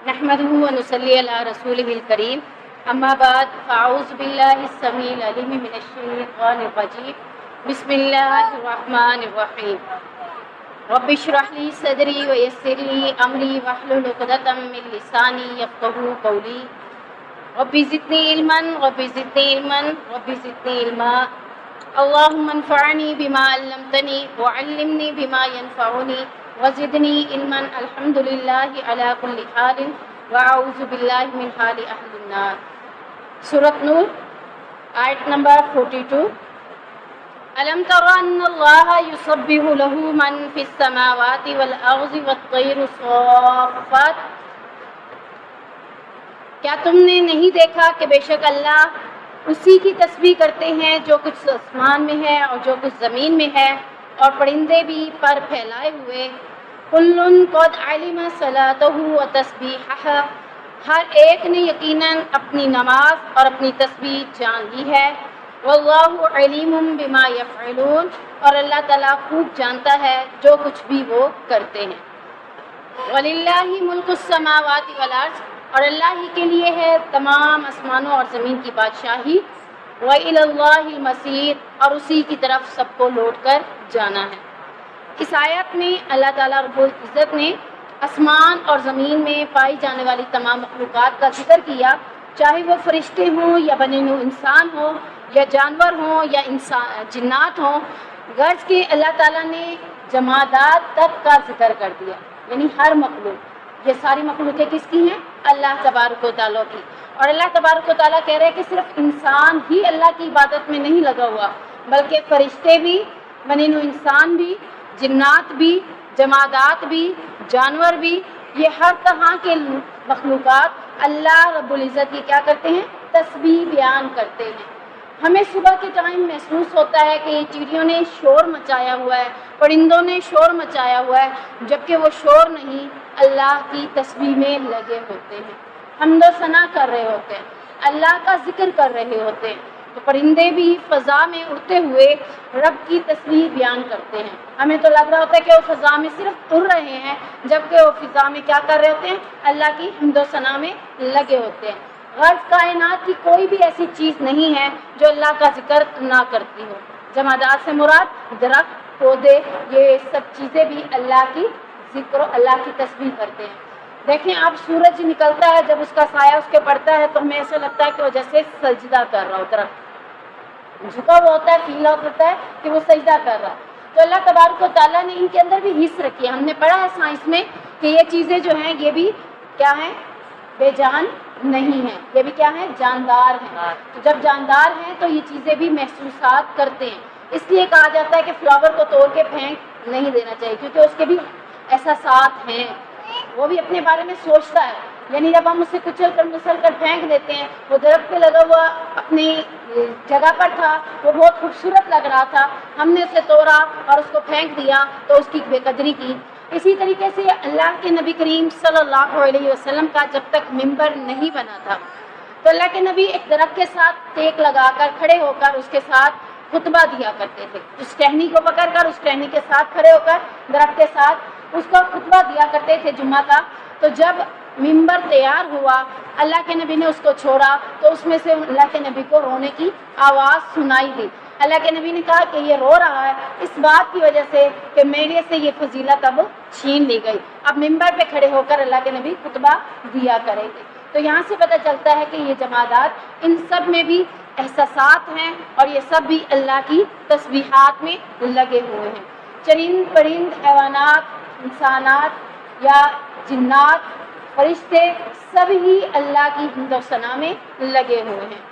نحمده ونصلي على رسوله الكريم اما بعد فاعوذ بالله السميع العليم من الشيطان الرجيم بسم الله الرحمن الرحيم رب اشرح لي صدري ويسر لي امري واحلل عقدة من لساني يفقهوا قولي رب زدني علما رب زدني علما رب زدني علما اللهم انفعني بما علمتني وعلمني بما ينفعني وزدنی علما الحمد للہ علی کل حال واعوذ باللہ من حال اہل النار۔ سورۃ نور آیت نمبر 42۔ الم تر ان اللہ یسبح له من فی السماوات والارض والطیر صافات، کیا تم نے نہیں دیکھا کہ بے شک اللہ اسی کی تسبیح کرتے ہیں جو کچھ آسمان میں ہے اور جو کچھ زمین میں ہے، اور پرندے بھی پر پھیلائے ہوئے۔ کل قد علم صلاته وتسبیحہ، ہر ایک نے یقیناً اپنی نماز اور اپنی تسبیح جان لی ہے۔ واللہ علیم بما یفعلون، اور اللہ تعالیٰ خوب جانتا ہے جو کچھ بھی وہ کرتے ہیں۔ وللہ ملک السماوات والارض، اور اللہ ہی کے لیے ہے تمام آسمانوں اور زمین کی بادشاہی۔ وإلی اللہ المصیر، اور اسی کی طرف سب کو لوٹ کر جانا ہے۔ اس آیت میں اللہ تعالیٰ رب العزت نے آسمان اور زمین میں پائی جانے والی تمام مخلوقات کا ذکر کیا، چاہے وہ فرشتے ہوں یا بنے نوع انسان ہوں یا جانور ہوں یا جنات ہوں، غرض کہ اللہ تعالیٰ نے جمادات تک کا ذکر کر دیا، یعنی ہر مخلوق۔ یہ ساری مخلوقیں کس کی ہیں؟ اللہ تبارک و تعالیٰ کی۔ اور اللہ تبارک و تعالیٰ کہہ رہے ہیں کہ صرف انسان ہی اللہ کی عبادت میں نہیں لگا ہوا، بلکہ فرشتے بھی، بنے نوع انسان بھی، جنات بھی، جمادات بھی، جانور بھی، یہ ہر طرح کے مخلوقات اللہ رب العزت کی کیا کرتے ہیں؟ تسبیح بیان کرتے ہیں۔ ہمیں صبح کے ٹائم محسوس ہوتا ہے کہ یہ چڑیوں نے شور مچایا ہوا ہے، پرندوں نے شور مچایا ہوا ہے، جبکہ وہ شور نہیں، اللہ کی تسبیح میں لگے ہوتے ہیں، حمد و ثنا کر رہے ہوتے ہیں، اللہ کا ذکر کر رہے ہوتے ہیں۔ تو پرندے بھی فضا میں اڑتے ہوئے رب کی تسبیح بیان کرتے ہیں۔ ہمیں تو لگ رہا ہوتا ہے کہ وہ فضا میں صرف اڑ رہے ہیں، جبکہ وہ فضا میں کیا کر رہے ہوتے ہیں؟ اللہ کی حمد و ثنا میں لگے ہوتے ہیں۔ غرض کائنات کی کوئی بھی ایسی چیز نہیں ہے جو اللہ کا ذکر نہ کرتی ہو۔ جمادات سے مراد درخت، پودے، یہ سب چیزیں بھی اللہ کی ذکر و اللہ کی تسبیح کرتے ہیں۔ دیکھیں آپ، سورج نکلتا ہے، جب اس کا سایہ اس کے پڑتا ہے تو ہمیں ایسا لگتا ہے کہ وہ جیسے سجدہ کر رہا ہو، درخت جھکا ہوا ہوتا ہے، فیل ہوتا ہے کہ وہ سجدہ کر رہا ہے۔ تو اللہ تبارک و تعالیٰ نے ان کے اندر بھی حص رکھی ہے۔ ہم نے پڑھا ہے سائنس میں کہ یہ چیزیں جو ہیں یہ بھی کیا ہیں؟ بے جان نہیں ہیں، یہ بھی کیا ہیں؟ جاندار ہیں۔ تو جب جاندار ہیں تو یہ چیزیں بھی محسوسات کرتے ہیں۔ اس لیے کہا جاتا ہے کہ فلاور کو توڑ کے پھینک نہیں دینا چاہیے، کیونکہ اس کے بھی احساسات ہیں، وہ بھی اپنے بارے میں سوچتا ہے۔ یعنی جب ہم اسے کچل کر مسل کر پھینک دیتے ہیں، وہ درخت پہ لگا ہوا اپنی جگہ پر تھا، وہ بہت خوبصورت لگ رہا تھا، ہم نے اسے توڑا اور اس کو پھینک دیا تو اس کی بے قدری کی۔ اسی طریقے سے اللہ کے نبی کریم صلی اللہ علیہ وسلم کا جب تک ممبر نہیں بنا تھا تو اللہ کے نبی ایک درخت کے ساتھ ٹیک لگا کر کھڑے ہو کر اس کے ساتھ خطبہ دیا کرتے تھے۔ اس ٹہنی کو پکڑ کر اس ٹہنی کے ساتھ کھڑے ہو کر درخت کے ساتھ اس کو خطبہ دیا کرتے تھے جمعہ کا۔ تو جب ممبر تیار ہوا، اللہ کے نبی نے اس کو چھوڑا تو اس میں سے اللہ کے نبی کو رونے کی آواز سنائی دی۔ اللہ کے نبی نے کہا کہ یہ رو رہا ہے اس بات کی وجہ سے کہ میرے سے یہ فضیلت اب چھین لی گئی، اب ممبر پہ کھڑے ہو کر اللہ کے نبی خطبہ دیا کریں گے۔ تو یہاں سے پتہ چلتا ہے کہ یہ جمادات، ان سب میں بھی احساسات ہیں اور یہ سب بھی اللہ کی تسبیحات میں لگے ہوئے ہیں۔ چرند پرند، حیوانات، انسانات یا جنات، فرشتے، سب ہی اللہ کی حمد و ثنا میں لگے ہوئے ہیں۔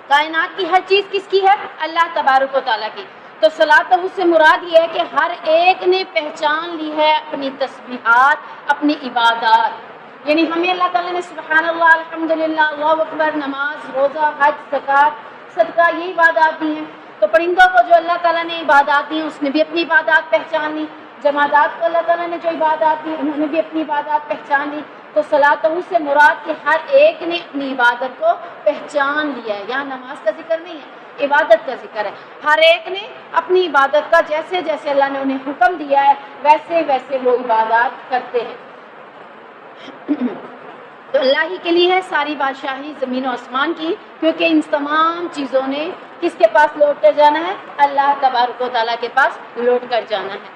کائنات کی ہر چیز کس کی ہے؟ اللہ تبارک و تعالیٰ کی۔ تو صلاۃ سے مراد یہ ہے کہ ہر ایک نے پہچان لی ہے اپنی تسبیحات، اپنی عبادات۔ یعنی ہمیں اللہ تعالیٰ نے سبحان اللہ، الحمدللہ، اللہ اکبر، نماز، روزہ، حج، زکوٰۃ، صدقہ، یہ عبادات دی ہیں۔ تو پرندوں کو جو اللہ تعالیٰ نے عبادات دی ہیں اس نے بھی اپنی عبادات پہچان لی، جمادات کو اللہ تعالیٰ نے جو عبادات دی انہوں نے بھی اپنی عبادات پہچان لی۔ تو صلاۃ سے مراد کہ ہر ایک نے اپنی عبادت کو پہچان لیا ہے۔ یہاں نماز کا ذکر نہیں ہے، عبادت کا ذکر ہے۔ ہر ایک نے اپنی عبادت کا جیسے جیسے اللہ نے انہیں حکم دیا ہے ویسے ویسے وہ عبادات کرتے ہیں۔ تو اللہ ہی کے لیے ہے ساری بادشاہی زمین و آسمان کی، کیونکہ ان تمام چیزوں نے کس کے پاس لوٹ کر جانا ہے؟ اللہ تبارک و تعالیٰ کے پاس لوٹ کر جانا ہے۔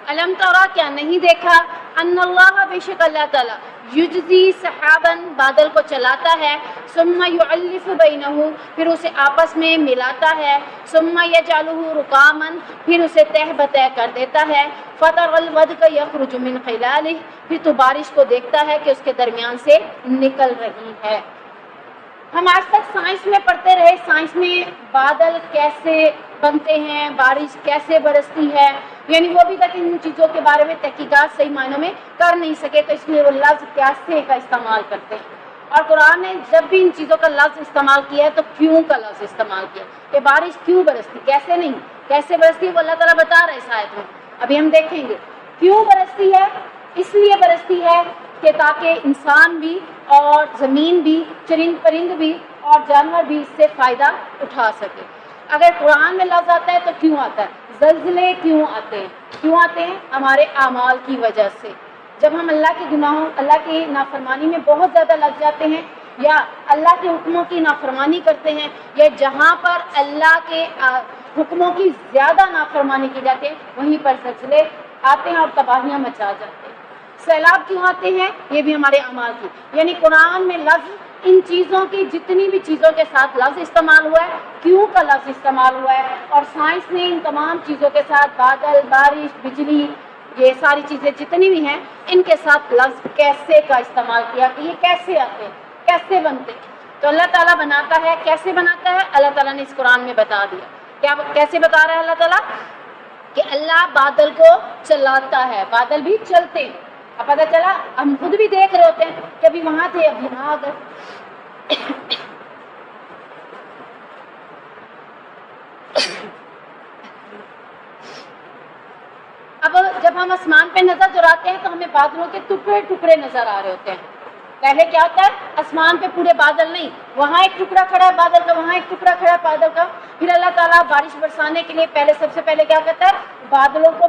علم ترا، کیا نہیں دیکھا، ان اللہ، بے شک اللہ تعالیٰ، یجزی سحاباً، بادل کو چلاتا ہے، ثم یعلف بینہ، پھر اسے آپس میں ملاتا ہے، ثم یجعلہ رکاماً، پھر اسے تہ بتہ کر دیتا ہے، فتر الودق یخرج من خلالہ، پھر تو بارش کو دیکھتا ہے کہ اس کے درمیان سے نکل رہی ہے۔ ہم آج تک سائنس میں پڑھتے رہے، سائنس میں بادل کیسے بنتے ہیں، بارش کیسے برستی ہے، یعنی وہ ابھی تک ان چیزوں کے بارے میں تحقیقات صحیح معنوں میں کر نہیں سکے، تو اس لیے وہ لفظ کیسے کا استعمال کرتے ہیں۔ اور قرآن نے جب بھی ان چیزوں کا لفظ استعمال کیا ہے تو کیوں کا لفظ استعمال کیا، کہ بارش کیوں برستی، کیسے نہیں، کیسے برستی ہے وہ اللہ تعالیٰ بتا رہے اس آیت میں، ابھی ہم دیکھیں گے۔ کیوں برستی ہے؟ اس لیے برستی ہے کہ تاکہ انسان بھی اور زمین بھی، چرند پرند بھی اور جانور بھی اس سے فائدہ اٹھا سکے۔ اگر قرآن میں لفظ آتا ہے تو کیوں آتا ہے؟ زلزلے کیوں آتے ہیں؟ کیوں آتے ہیں؟ ہمارے اعمال کی وجہ سے۔ جب ہم اللہ کے گناہوں، اللہ کی نافرمانی میں بہت زیادہ لگ جاتے ہیں، یا اللہ کے حکموں کی نافرمانی کرتے ہیں، یا جہاں پر اللہ کے حکموں کی زیادہ نافرمانی کی جاتی ہے وہیں پر زلزلے آتے ہیں اور تباہیاں مچا جاتے ہیں۔ سیلاب کیوں آتے ہیں؟ یہ بھی ہمارے اعمال کی، یعنی قرآن میں لفظ ان چیزوں کی، جتنی بھی چیزوں کے ساتھ لفظ استعمال ہوا ہے، کیوں کا لفظ استعمال ہوا ہے، اور سائنس نے ان تمام چیزوں کے ساتھ بادل، بارش، بجلی، یہ ساری چیزیں جتنی بھی ہیں ان کے ساتھ لفظ کیسے کا استعمال کیا کہ یہ کیسے آتے ہیں، کیسے بنتے۔ تو اللہ تعالیٰ بناتا ہے، کیسے بناتا ہے اللہ تعالیٰ نے اس قرآن میں بتا دیا۔ کیا کیسے بتا رہا ہے اللہ تعالیٰ؟ کہ اللہ بادل کو چلاتا ہے، بادل بھی چلتے ہیں۔ اب پتہ چلا، ہم خود بھی دیکھ رہے ہوتے ہیں کہ ابھی وہاں تھے، اب یہاں آ گئے۔ اب جب ہم آسمان پہ نظر دوڑاتے ہیں تو ہمیں بادلوں کے ٹکڑے ٹکڑے نظر آ رہے ہوتے ہیں۔ پہلے کیا ہوتا ہے؟ آسمان پہ پورے بادل نہیں، وہاں ایک ٹکڑا کھڑا ہے بادل کا، وہاں ایک ٹکڑا کھڑا ہے بادل کا۔ پھر اللہ تعالیٰ بارش برسانے کے لیے پہلے، سب سے پہلے کیا کرتا ہے؟ بادلوں کو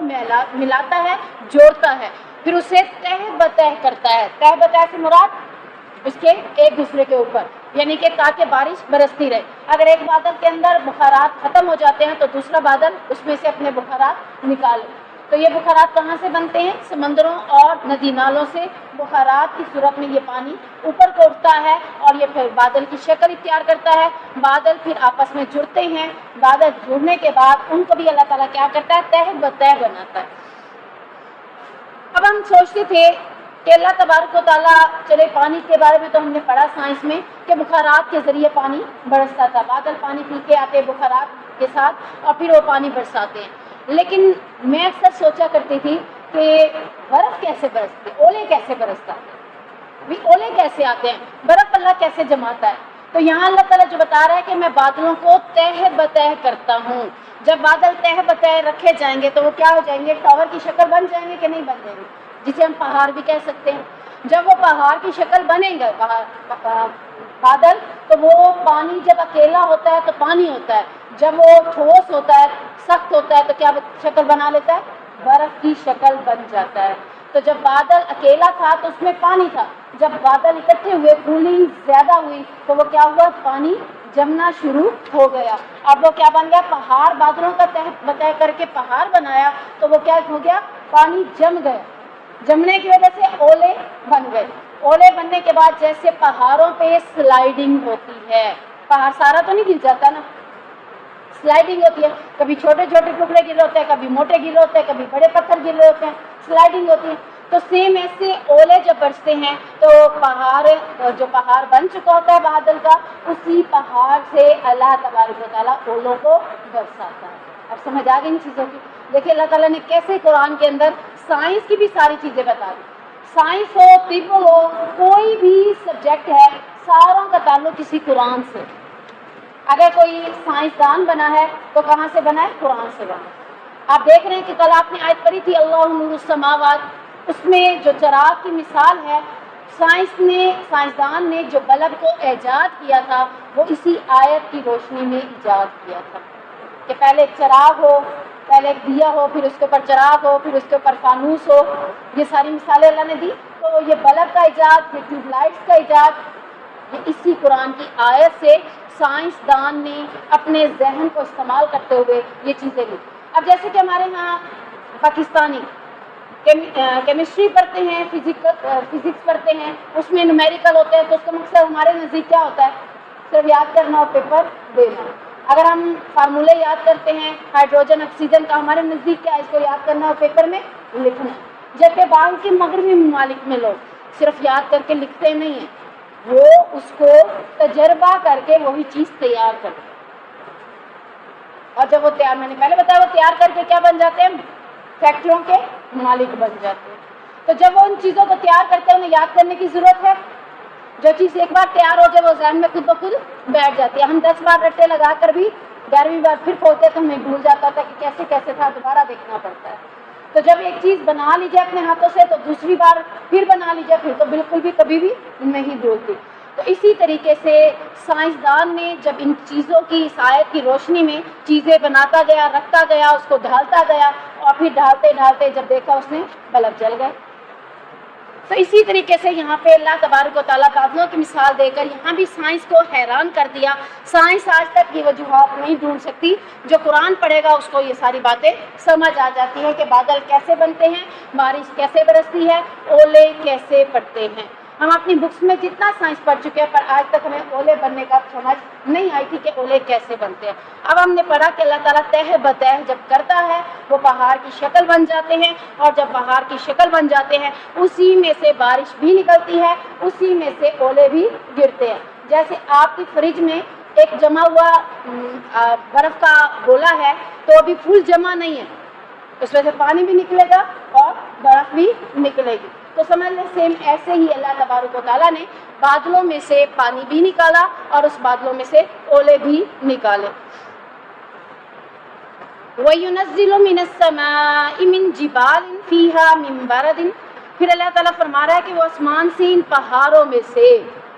ملاتا ہے، جوڑتا ہے، پھر اسے تہ بتہ کرتا ہے۔ تہ بتہ سے مراد اس کے ایک دوسرے کے اوپر، یعنی کہ تاکہ بارش برستی رہے۔ اگر ایک بادل کے اندر بخارات ختم ہو جاتے ہیں تو دوسرا بادل اس میں سے اپنے بخارات نکالے۔ تو یہ بخارات کہاں سے بنتے ہیں؟ سمندروں اور ندی نالوں سے بخارات کی صورت میں یہ پانی اوپر کو اٹھتا ہے اور یہ پھر بادل کی شکل اختیار کرتا ہے۔ بادل پھر آپس میں جڑتے ہیں، بادل جڑنے کے بعد ان کو بھی اللہ تعالیٰ کیا کرتا ہے؟ تہ بتہ بناتا ہے۔ اب ہم سوچتے تھے کہ اللہ تبارک و تعالیٰ، چلے پانی کے بارے میں تو ہم نے پڑھا سائنس میں کہ بخارات کے ذریعے پانی برستا تھا، بادل پانی پی کے آتے بخارات کے ساتھ اور پھر وہ پانی برساتے ہیں۔ لیکن میں اکثر سوچا کرتی تھی کہ برف کیسے برستی، اولے کیسے برستا ہے، اولے کیسے آتے ہیں، برف اللہ کیسے جماتا ہے؟ تو یہاں اللہ تعالیٰ جو بتا رہا ہے کہ میں بادلوں کو تہ بتہ کرتا ہوں۔ جب بادل تہ بتہ رکھے جائیں گے تو وہ کیا ہو جائیں گے؟ ٹاور کی شکل بن جائیں گے کہ نہیں بن جائیں گے، جسے ہم پہاڑ بھی کہہ سکتے ہیں۔ جب وہ پہاڑ کی شکل بنیں گے بادل، تو وہ پانی جب اکیلا ہوتا ہے تو پانی ہوتا ہے، جب وہ ٹھوس ہوتا ہے، سخت ہوتا ہے تو کیا شکل بنا لیتا ہے؟ برف کی شکل بن جاتا ہے۔ تو جب بادل اکیلا تھا تو اس میں پانی تھا، جب بادل اکٹھے ہوئے، کولنگ زیادہ ہوئی تو وہ کیا ہوا؟ پانی جمنا شروع ہو گیا۔ اب وہ کیا بن گیا؟ پہاڑ، بادلوں کا تہ بتہ کر کے پہاڑ بنایا تو وہ کیا ہو گیا؟ پانی جم گیا۔ جمنے کی وجہ سے اولے بن گئے۔ اولے بننے کے بعد جیسے پہاڑوں پہ سلائیڈنگ ہوتی ہے، پہاڑ سارا تو نہیں گر جاتا نا، سلائیڈنگ ہوتی ہے، کبھی چھوٹے چھوٹے ٹکڑے گر ہوتے ہیں، کبھی موٹے گر ہوتے ہیں، کبھی بڑے پتھر گر ہوتے ہیں، سلائیڈنگ ہوتی ہے۔ تو سیم ایسے اولے جب برستے ہیں تو پہاڑ، جو پہاڑ بن چکا ہوتا ہے بادل کا، اسی پہاڑ سے اللہ تبارک و تعالیٰ اولوں کو برساتا ہے۔ اب سمجھ آ گئی ان چیزوں کی؟ دیکھیں اللہ تعالیٰ نے کیسے قرآن کے اندر سائنس کی بھی ساری چیزیں بتا دی۔ سائنس ہو، طب ہو، کوئی بھی سبجیکٹ ہے، ساروں کا تعلق کسی قرآن سے۔ اگر کوئی سائنسدان بنا ہے تو کہاں سے بنا ہے؟ قرآن سے بنا ہے۔ آپ دیکھ رہے ہیں کہ کل آپ نے آیت پڑھی تھی اللہ نور السماوات، اس میں جو چراغ کی مثال ہے، سائنسدان نے جو بلب کو ایجاد کیا تھا وہ اسی آیت کی روشنی میں ایجاد کیا تھا کہ پہلے چراغ ہو، پہلے ایک دیا ہو، پھر اس کے اوپر چراغ ہو، پھر اس کے اوپر فانوس ہو، یہ ساری مثالیں اللہ نے دی. تو یہ بلب کا ایجاد، یہ ٹیوب لائٹس کا ایجاد، یہ اسی قرآن کی آیت سے سائنسدان نے اپنے ذہن کو استعمال کرتے ہوئے یہ چیزیں لی. اب جیسے کہ ہمارے یہاں پاکستانی کیمسٹری پڑھتے ہیں، فزکس پڑھتے ہیں، اس میں نومیریکل ہوتے ہیں، تو اس کا مقصد ہمارے نزدیک کیا ہوتا ہے؟ صرف یاد کرنا اور پیپر دینا. اگر ہم فارمولے یاد کرتے ہیں ہائیڈروجن آکسیجن کا، ہمارے نزدیک کیا ہے؟ اس کو یاد کرنا اور پیپر میں لکھنا. جبکہ باہر کے مغربی ممالک میں لوگ صرف یاد کر کے لکھتے نہیں ہیں، وہ اس کو تجربہ کر کے وہی چیز تیار کرتے ہیں. اور جب وہ تیار، میں نے پہلے بتایا، وہ تیار کر کے کیا بن جاتے ہیں؟ فیکٹریوں کے مالک بن جاتے ہیں. تو جب وہ ان چیزوں کو تیار کرتے ہیں، انہیں یاد کرنے کی ضرورت ہے. جو چیز ایک بار تیار ہو جائے وہ ذہن میں خود بخود بیٹھ جاتی ہے. ہم 10 بار رٹے لگا کر بھی 11ویں بار پھر پہنچتے تو ہمیں بھول جاتا تھا کہ کیسے کیسے تھا، دوبارہ دیکھنا پڑتا ہے. تو جب ایک چیز بنا لی جائے اپنے ہاتھوں سے تو دوسری بار پھر بنا لی جائے، پھر تو بالکل بھی کبھی بھی نہیں بھولتی. تو اسی طریقے سے سائنسدان نے جب ان چیزوں کی اس آیت کی روشنی میں چیزیں بناتا گیا، رکھتا گیا، اس کو ڈھالتا گیا، اور پھر ڈھالتے ڈھالتے جب دیکھا اس نے بلب جل گئے. تو اسی طریقے سے یہاں پہ اللہ تبارک و تعالیٰ بادلوں کی مثال دے کر یہاں بھی سائنس کو حیران کر دیا. سائنس آج تک یہ وجوہات نہیں ڈھونڈ سکتی. جو قرآن پڑھے گا اس کو یہ ساری باتیں سمجھ آ جاتی ہیں کہ بادل کیسے بنتے ہیں، بارش کیسے برستی ہے، اولے کیسے پڑتے ہیں. ہم اپنی بکس میں جتنا سائنس پڑھ چکے ہیں، پر آج تک ہمیں اولے بننے کا سمجھ نہیں آئی تھی کہ اولے کیسے بنتے ہیں. اب ہم نے پڑھا کہ اللہ تعالیٰ تہ بتہ جب کرتا ہے وہ پہاڑ کی شکل بن جاتے ہیں، اور جب پہاڑ کی شکل بن جاتے ہیں اسی میں سے بارش بھی نکلتی ہے، اسی میں سے اولے بھی گرتے ہیں. جیسے آپ کی فریج میں ایک جمع ہوا برف کا گولا ہے تو ابھی فل جمع نہیں ہے، اس میں سے پانی بھی نکلے گا اور برف بھی نکلے گی. تو سمجھ لیں سیم ایسے ہی اللہ تبارک و تعالیٰ نے بادلوں میں سے پانی بھی نکالا اور اس بادلوں میں سے اولے بھی نکالے. وَيُنَزِّلُ مِنَ السَّمَاءِ مِن جِبَالٍ فِيهَا مِن بَرَدٍ. پھر اللہ تعالیٰ فرما رہا ہے کہ وہ آسمان سے ان پہاڑوں میں سے،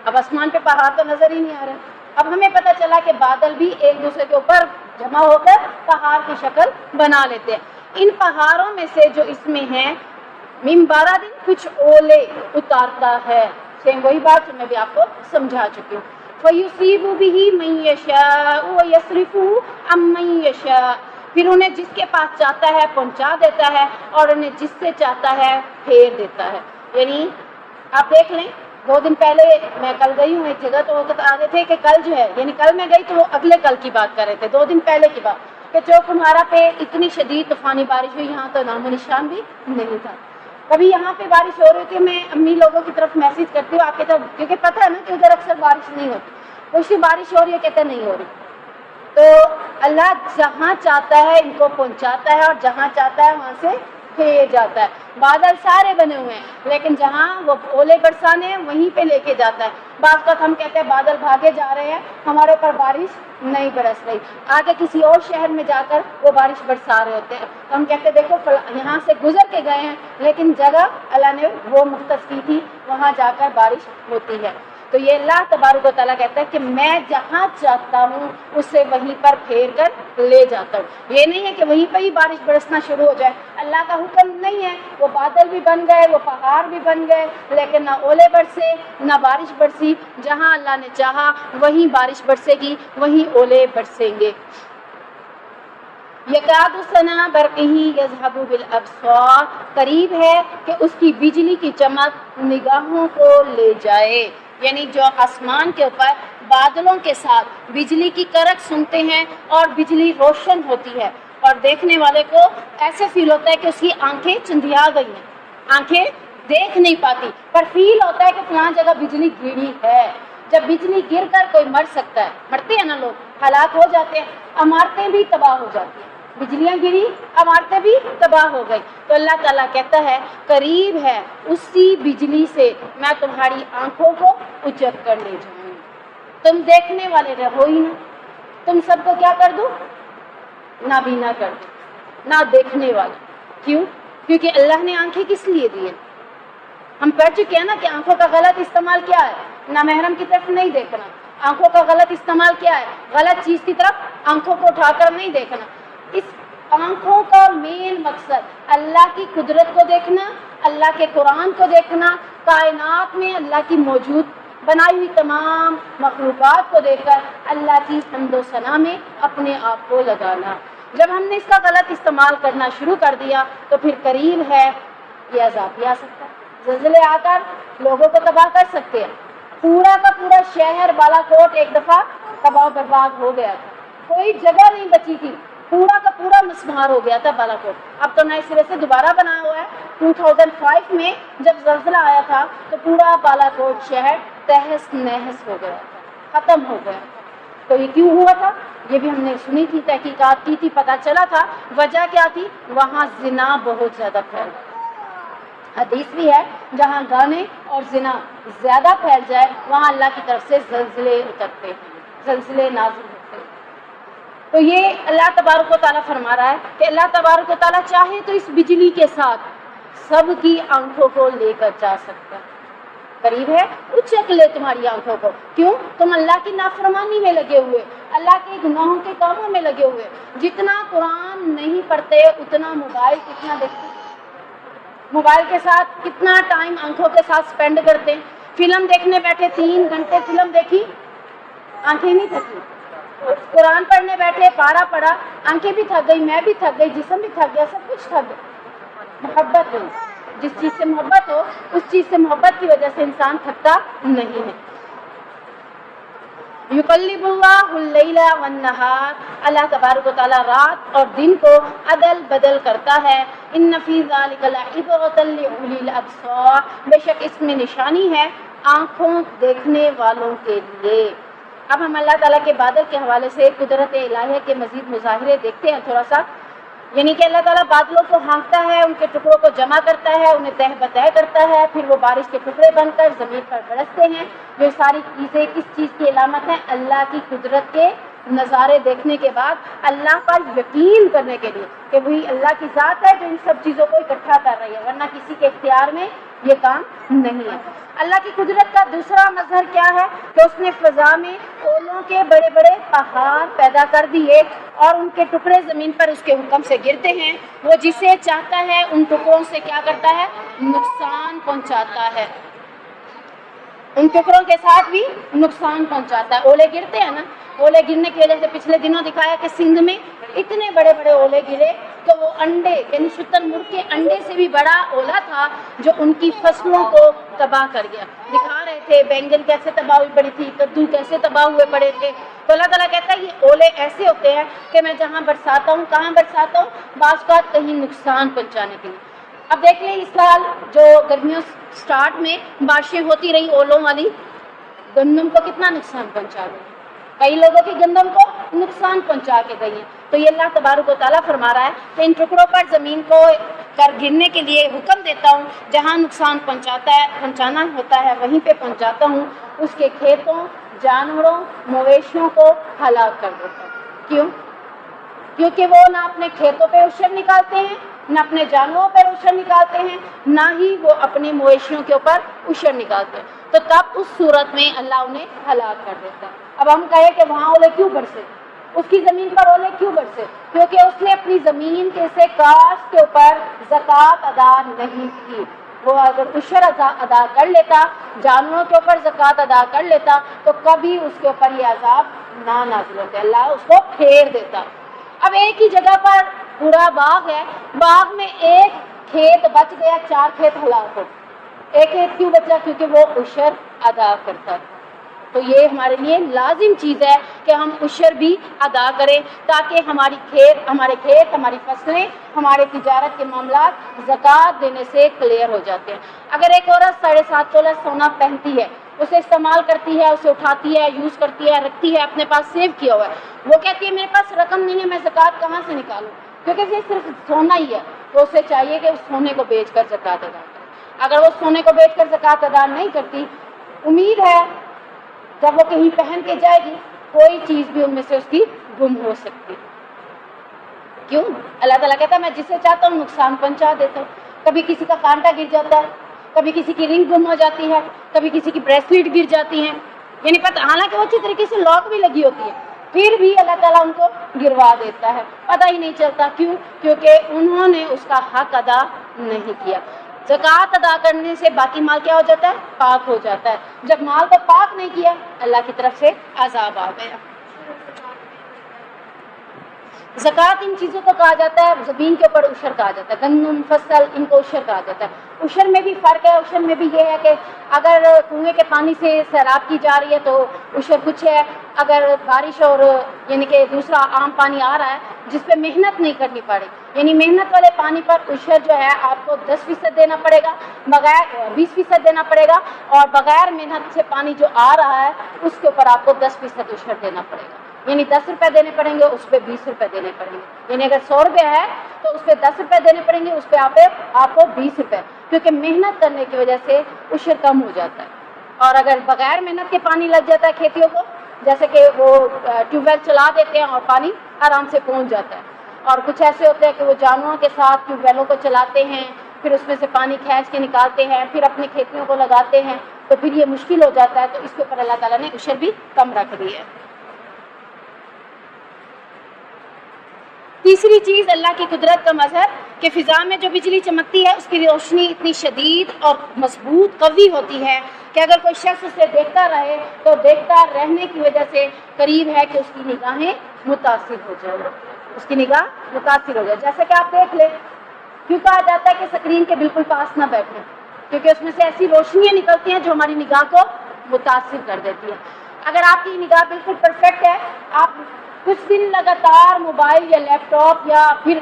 اب آسمان پہ پہاڑ تو نظر ہی نہیں آ رہا. اب ہمیں پتہ چلا کہ بادل بھی ایک دوسرے کے اوپر جمع ہو کر پہاڑ کی شکل بنا لیتے ہیں. ان پہاڑوں میں سے جو اس میں ہیں من بارد، کچھ اولے اتارتا ہے. سیم وہی بات میں بھی آپ کو سمجھا چکی ہوں. فَيُصِيبُ بِهِ مَن يَشَاءُ وَيَصْرِفُهُ عَمَّن يَشَاءُ. پھر انہیں جس کے پاس چاہتا ہے پہنچا دیتا ہے اور انہیں جس سے چاہتا ہے پھیر دیتا ہے. یعنی آپ دیکھ لیں، 2 دن پہلے میں کل گئی ہوں ایک جگہ، تو وہ بتا رہے تھے کہ کل جو ہے، یعنی کل میں گئی تو وہ اگلے کل کی بات کر رہے تھے، 2 دن پہلے کی بات، کہ جو تمہارا پہ اتنی شدید طوفانی بارش ہوئی، یہاں تو نام و نشان بھی نہیں تھا. کبھی یہاں پہ بارش ہو رہی تھی، میں امی لوگوں کی طرف میسج کرتی ہوں آپ کی طرف، کیونکہ پتہ ہے نا کہ ادھر اکثر بارش نہیں ہوتی، کوئی بارش ہو رہی ہے کہتے نہیں ہو رہی. تو اللہ جہاں چاہتا ہے ان کو پہنچاتا ہے اور جہاں چاہتا ہے وہاں سے پھیر جاتا ہے. بادل سارے بنے ہوئے ہیں لیکن جہاں وہ اولے برسانے ہیں وہیں پہ لے کے جاتا ہے. بعض وقت ہم کہتے ہیں بادل بھاگے جا رہے ہیں، ہمارے اوپر بارش نہیں برس رہی، آگے کسی اور شہر میں جا کر وہ بارش برسا رہے ہوتے ہیں. تو ہم کہتے ہیں دیکھو یہاں سے گزر کے گئے ہیں لیکن جگہ اللہ نے وہ مختص کی تھی، وہاں جا کر بارش ہوتی ہے. تو یہ اللہ تبارک و تعالیٰ کہتا ہے کہ میں جہاں چاہتا ہوں اسے وہیں پر پھیر کر لے جاتا ہوں. یہ نہیں ہے کہ وہیں پہ ہی بارش برسنا شروع ہو جائے، اللہ کا حکم نہیں ہے. وہ بادل بھی بن گئے، وہ پہاڑ بھی بن گئے، لیکن نہ اولے برسے نہ بارش برسی. جہاں اللہ نے چاہا وہیں بارش برسے گی، وہیں اولے برسیں گے. یکاد سنا برقہ یذہب بالابصار، قریب ہے کہ اس کی بجلی کی چمک نگاہوں کو لے جائے. یعنی جو آسمان کے اوپر بادلوں کے ساتھ بجلی کی کرک سنتے ہیں اور بجلی روشن ہوتی ہے اور دیکھنے والے کو ایسے فیل ہوتا ہے کہ اس کی آنکھیں چندھیا گئی ہیں، آنکھیں دیکھ نہیں پاتی، پر فیل ہوتا ہے کہ فلاں جگہ بجلی گری ہے. جب بجلی گر کر کوئی مر سکتا ہے، مرتے ہیں نا لوگ، ہلاک ہو جاتے ہیں، عمارتیں بھی تباہ ہو جاتی ہیں. بجلیاں گری، عمارتیں بھی تباہ ہو گئی. تو اللہ تعالیٰ کہتا ہے قریب ہے اسی بجلی سے میں تمہاری آنکھوں کو اجڑ کر لے جاؤں. تم دیکھنے والے رہو ہی نہ، تم سب کو کیا کر دوں؟ نابینا کر دوں، نہ دیکھنے والا. کیوں؟ کیونکہ اللہ نے آنکھیں کس لیے دی ہیں؟ ہم پڑھ چکے ہیں نا کہ آنکھوں کا غلط استعمال کیا ہے؟ نامحرم کی طرف نہیں دیکھنا. آنکھوں کا غلط استعمال کیا ہے؟ غلط چیز کی طرف آنکھوں کو اٹھا کر نہیں دیکھنا. اس آنکھوں کا مین مقصد اللہ کی قدرت کو دیکھنا، اللہ کے قرآن کو دیکھنا، کائنات میں اللہ کی موجود بنائی ہوئی تمام مخلوقات کو دیکھ کر اللہ کی حمد و ثنا میں اپنے آپ کو لگانا۔ جب ہم نے اس کا غلط استعمال کرنا شروع کر دیا تو پھر قریب ہے یہ عذاب بھی آ سکتا ہے، زلزلے آ کر لوگوں کو تباہ کر سکتے ہیں۔ پورا کا پورا شہر بالا کوٹ ایک دفعہ تباہ و برباد ہو گیا تھا، کوئی جگہ نہیں بچی تھی، پورا کا پورا مسمار ہو گیا تھا بالا کوٹ۔ اب تو نئے سرے سے دوبارہ بنا ہوا ہے۔ 2005 میں جب زلزلہ آیا تھا تو پورا بالا کوٹ شہر تہس نہس ہو گیا تھا، ختم ہو گیا تھا۔ تو یہ کیوں ہوا تھا؟ یہ بھی ہم نے سنی تھی، تحقیقات کی تھی، پتہ چلا تھا وجہ کیا تھی، وہاں زنا بہت زیادہ پھیل گیا۔ حدیث بھی ہے جہاں گانے اور زنا زیادہ پھیل جائے وہاں اللہ کی طرف سے زلزلے اترتے ہیں، زلزلے نازل ہوتے ہیں۔ تو یہ اللہ تبارک و تعالیٰ فرما رہا ہے کہ اللہ تبارک و تعالیٰ چاہے تو اس بجلی کے ساتھ سب کی آنکھوں کو لے کر جا سکتا ہے، قریب ہے اچک لے تمہاری آنکھوں کو۔ کیوں؟ تم اللہ کی نافرمانی میں لگے ہوئے، اللہ کے گناہوں کے کاموں میں لگے ہوئے، جتنا قرآن نہیں پڑھتے اتنا موبائل کتنا دیکھتے، موبائل کے ساتھ کتنا ٹائم آنکھوں کے ساتھ سپینڈ کرتے ہیں۔ فلم دیکھنے بیٹھے 3 گھنٹے فلم دیکھی، آنکھیں نہیں تھکی۔ قرآن پڑھنے بیٹھے، پارا پڑھا، آنکھیں بھی تھک گئی، میں بھی تھک گئی، جسم بھی تھک گیا، سب کچھ تھک گیا۔ محبت نہیں، جس چیز سے محبت ہو اس چیز سے محبت کی وجہ سے انسان تھکتا نہیں ہے۔ یقلب اللہ اللیل والنہار، اللہ تبارک و تعالیٰ رات اور دن کو عدل بدل کرتا ہے۔ ان فی ذلک لعبرۃ لأولی الابصار، بے شک اس میں نشانی ہے آنکھوں دیکھنے والوں کے لیے۔ اب ہم اللہ تعالیٰ کے بادل کے حوالے سے قدرت الہیہ کے مزید مظاہرے دیکھتے ہیں تھوڑا سا۔ یعنی کہ اللہ تعالیٰ بادلوں کو ہانکتا ہے، ان کے ٹکڑوں کو جمع کرتا ہے، انہیں تہ بتہ کرتا ہے، پھر وہ بارش کے ٹکڑے بن کر زمین پر برستے ہیں۔ یہ ساری چیزیں کس چیز کی علامت ہیں؟ اللہ کی قدرت کے نظارے دیکھنے کے بعد اللہ پر یقین کرنے کے لیے کہ وہی اللہ کی ذات ہے جو ان سب چیزوں کو اکٹھا کر رہی ہے، ورنہ کسی کے اختیار میں یہ کام نہیں ہے۔ اللہ کی قدرت کا دوسرا مظہر کیا ہے کہ اس نے فضا میں اولوں کے بڑے بڑے پہاڑ پیدا کر دیے اور ان کے ٹکڑے زمین پر اس کے حکم سے گرتے ہیں۔ وہ جسے چاہتا ہے ان ٹکڑوں سے کیا کرتا ہے؟ نقصان پہنچاتا ہے، ان ٹکڑوں کے ساتھ بھی نقصان پہنچاتا ہے۔ اولے گرتے ہیں نا، اولے گرنے کی وجہ سے پچھلے دنوں دکھایا کہ سندھ میں اتنے بڑے بڑے اولے گرے تو وہ انڈے یعنی شتر مرغ کے انڈے سے بھی بڑا اولا تھا جو ان کی فصلوں کو تباہ کر گیا۔ دکھا رہے تھے بینگن کیسے تباہ ہوئی پڑی تھی، کدو کیسے تباہ ہوئے پڑے تھے۔ تو اللہ تعالیٰ کہتا ہے یہ اولے ایسے ہوتے ہیں کہ میں جہاں برساتا ہوں، کہاں برساتا ہوں؟ بعض کا کہیں نقصان پہنچانے کے لیے۔ اب دیکھ لیں اس سال جو گرمیوں سٹارٹ میں بارشیں ہوتی رہی اولوں والی، گندم کو کتنا نقصان پہنچا گئی، کئی لوگوں کی گندم کو نقصان پہنچا کے گئی ہیں۔ تو یہ اللہ تبارک و تعالیٰ فرما رہا ہے کہ ان ٹکڑوں پر زمین کو کر گرنے کے لیے حکم دیتا ہوں، جہاں نقصان پہنچانا ہوتا ہے وہیں پہ پہنچاتا ہوں، اس کے کھیتوں، جانوروں، مویشیوں کو ہلاک کر دیتا ہوں۔ کیوں؟ کیونکہ وہ نہ اپنے کھیتوں پہ عشر نکالتے ہیں، نہ اپنے جانوروں پر عشر نکالتے ہیں، نہ ہی وہ اپنے مویشیوں کے اوپر عشر نکالتے ہیں۔ تو تب اس صورت میں اللہ انہیں ہلاک کر دیتا ہے۔ اب ہم کہیں کہ وہاں اولے کیوں برسے، اس کی زمین پر اولے کیوں برسے؟ کیونکہ اس نے اپنی زمین کے سے کاشت کے اوپر زکوٰۃ ادا نہیں کی۔ وہ اگر عشر ادا کر لیتا، جانوروں کے اوپر زکوٰۃ ادا کر لیتا تو کبھی اس کے اوپر یہ عذاب نہ نازل ہوتے، اللہ اس کو پھیر دیتا۔ اب ایک ہی جگہ پر پورا باغ ہے، باغ میں ایک کھیت بچ گیا، 4 کھیت ہلاک ہو۔ ایک کھیت کیوں بچا؟ کیونکہ وہ عشر ادا کرتا تھا۔ تو یہ ہمارے لیے لازم چیز ہے کہ ہم عشر بھی ادا کریں تاکہ ہمارے کھیت، ہماری فصلیں، ہمارے تجارت کے معاملات زکوٰۃ دینے سے کلیئر ہو جاتے ہیں۔ اگر ایک عورت 7.5 تولہ سونا پہنتی ہے، اسے استعمال کرتی ہے، اسے اٹھاتی ہے، یوز کرتی ہے، رکھتی ہے، اپنے پاس سیو کیا ہوا ہے، وہ کہتی ہے میرے پاس رقم نہیں ہے، میں زکوٰۃ کہاں سے نکالوں؟ کیونکہ یہ صرف سونا ہی ہے، تو اسے چاہیے کہ اس سونے کو بیچ کر زکوٰۃ ادا کرے۔ اگر وہ سونے کو بیچ کر زکوٰۃ ادا نہیں کرتی، امید ہے جب وہ کہیں پہن کے جائے گی کوئی چیز بھی ان میں سے اس کی گم ہو سکتی۔ کیوں؟ اللہ تعالیٰ کہتا ہے میں جسے چاہتا ہوں نقصان پہنچا دیتا ہوں۔ کبھی کسی کا کانٹا گر جاتا ہے، کبھی کسی کی رنگ گم ہو جاتی ہے، کبھی کسی کی بریسلیٹ گر جاتی ہے، یعنی پتہ حالانکہ وہ اچھی طریقے سے لاک بھی لگی ہوتی ہے، پھر بھی اللہ تعالیٰ ان کو گروا دیتا ہے، پتہ ہی نہیں چلتا. کیوں؟ کیونکہ انہوں نے اس کا حق ادا نہیں کیا. زکوٰۃ ادا کرنے سے باقی مال کیا ہو جاتا ہے؟ پاک ہو جاتا ہے. جب مال کو پاک نہیں کیا، اللہ کی طرف سے عذاب آ گیا. زکوٰۃ ان چیزوں کو کہا جاتا ہے، زمین کے اوپر عشر کہا جاتا ہے، گندم فصل ان کو عشر کہا جاتا ہے. عشر میں بھی فرق ہے. عشر میں بھی یہ ہے کہ اگر کنویں کے پانی سے سیراب کی جا رہی ہے تو عشر کچھ ہے. اگر بارش اور یعنی کہ دوسرا عام پانی آ رہا ہے جس پہ محنت نہیں کرنی پڑے، یعنی محنت والے پانی پر عشر جو ہے آپ کو 10% دینا پڑے گا، بغیر 20% دینا پڑے گا، اور بغیر محنت سے پانی جو آ رہا ہے اس کے اوپر آپ کو 10% عشر دینا پڑے گا. یعنی 10 روپے دینے پڑیں گے، اس پہ 20 روپے دینے پڑیں گے. یعنی اگر 100 روپے ہے تو اس پہ 10 روپے دینے پڑیں گے، اس پہ آپ کو 20 روپے، کیونکہ محنت کرنے کی وجہ سے عشر کم ہو جاتا ہے. اور اگر بغیر محنت کے پانی لگ جاتا ہے کھیتیوں کو، جیسے کہ وہ ٹیوب ویل چلا دیتے ہیں اور پانی آرام سے پہنچ جاتا ہے. اور کچھ ایسے ہوتے ہیں کہ وہ جانوروں کے ساتھ ٹیوب ویلوں کو چلاتے ہیں، پھر اس میں سے پانی کھینچ کے نکالتے ہیں، پھر اپنی کھیتیوں کو لگاتے ہیں، تو پھر یہ مشکل ہو جاتا ہے. تو اس کے اوپر اللہ تعالیٰ نے عشر بھی کم رکھ دی ہے. تیسری چیز اللہ کی قدرت کا مظہر کہ فضا میں جو بجلی چمکتی ہے اس کی روشنی اتنی شدید اور مضبوط قوی ہوتی ہے کہ اگر کوئی شخص اسے دیکھتا رہے تو دیکھتا رہنے کی وجہ سے قریب ہے کہ اس کی نگاہیں متاثر ہو جائیں، اس کی نگاہ متاثر ہو جائے. جیسے کہ آپ دیکھ لیں، کیوں کہا جاتا ہے کہ اسکرین کے بالکل پاس نہ بیٹھیں؟ کیونکہ اس میں سے ایسی روشنیاں نکلتی ہیں جو ہماری نگاہ کو متاثر کر دیتی ہیں. اگر آپ کی نگاہ بالکل پرفیکٹ ہے، آپ کچھ دن لگاتار موبائل یا لیپ ٹاپ یا پھر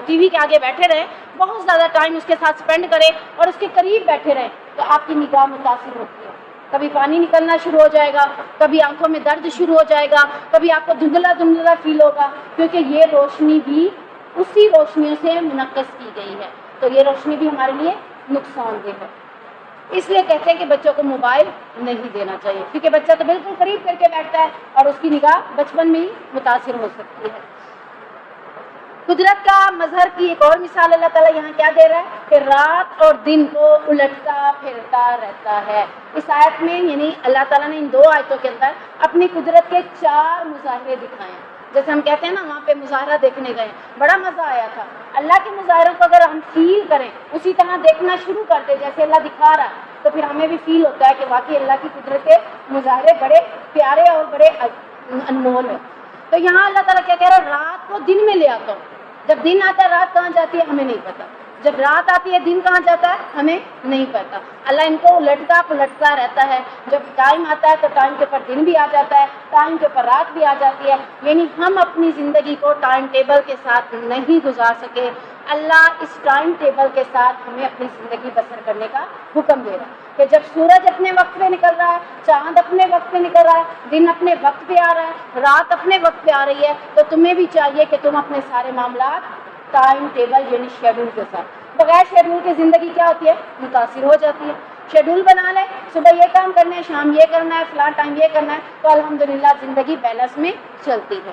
ٹی وی کے آگے بیٹھے رہیں، بہت زیادہ ٹائم اس کے ساتھ سپینڈ کریں اور اس کے قریب بیٹھے رہیں، تو آپ کی نگاہ متاثر ہوتی ہے. کبھی پانی نکلنا شروع ہو جائے گا، کبھی آنکھوں میں درد شروع ہو جائے گا، کبھی آپ کو دھندلا دھندلا فیل ہوگا، کیونکہ یہ روشنی بھی اسی روشنیوں سے منعکس کی گئی ہے. تو یہ روشنی بھی ہمارے لیے نقصان دہ ہے. اس لیے کہتے ہیں کہ بچوں کو موبائل نہیں دینا چاہیے، کیونکہ بچہ تو بالکل قریب کر کے بیٹھتا ہے اور اس کی نگاہ بچپن میں ہی متاثر ہو سکتی ہے. قدرت کا مظہر کی ایک اور مثال اللہ تعالیٰ یہاں کیا دے رہا ہے کہ رات اور دن کو الٹتا پھرتا رہتا ہے. اس آیت میں یعنی اللہ تعالیٰ نے ان 2 آیتوں کے اندر اپنی قدرت کے 4 مظاہرے دکھائے ہیں. جیسے ہم کہتے ہیں نا وہاں پہ مظاہرہ دیکھنے گئے، بڑا مزہ آیا تھا. اللہ کے مظاہروں کو اگر ہم فیل کریں، اسی طرح دیکھنا شروع کر دیں جیسے اللہ دکھا رہا ہے، تو پھر ہمیں بھی فیل ہوتا ہے کہ واقعی اللہ کی قدرت کے مظاہرے بڑے پیارے اور بڑے انمول ہیں. تو یہاں اللہ تعالیٰ کیا کہہ رہا ہے؟ رات کو دن میں لے آتا ہوں. جب دن آتا ہے رات کہاں جاتی ہے ہمیں نہیں پتا، جب رات آتی ہے دن کہاں جاتا ہے ہمیں نہیں پتا. اللہ ان کو الٹتا پلٹتا رہتا ہے. جب ٹائم آتا ہے تو ٹائم کے اوپر دن بھی آ جاتا ہے، ٹائم کے اوپر رات بھی آ جاتی ہے. یعنی ہم اپنی زندگی کو ٹائم ٹیبل کے ساتھ نہیں گزار سکے. اللہ اس ٹائم ٹیبل کے ساتھ ہمیں اپنی زندگی بسر کرنے کا حکم دے رہا ہے کہ جب سورج اپنے وقت پہ نکل رہا ہے، چاند اپنے وقت پہ نکل رہا ہے، دن اپنے وقت پہ آ رہا ہے، رات اپنے وقت پہ آ رہی ہے، تو تمہیں بھی چاہیے کہ تم اپنے سارے معاملات ٹائم ٹیبل یعنی شیڈول کے ساتھ. بغیر شیڈول کے زندگی کیا ہوتی ہے؟ متاثر ہو جاتی ہے. شیڈول بنا لیں، صبح یہ کام کرنا ہے، شام یہ کرنا ہے، فلاں ٹائم یہ کرنا ہے، تو الحمدللہ زندگی بیلنس میں چلتی ہے.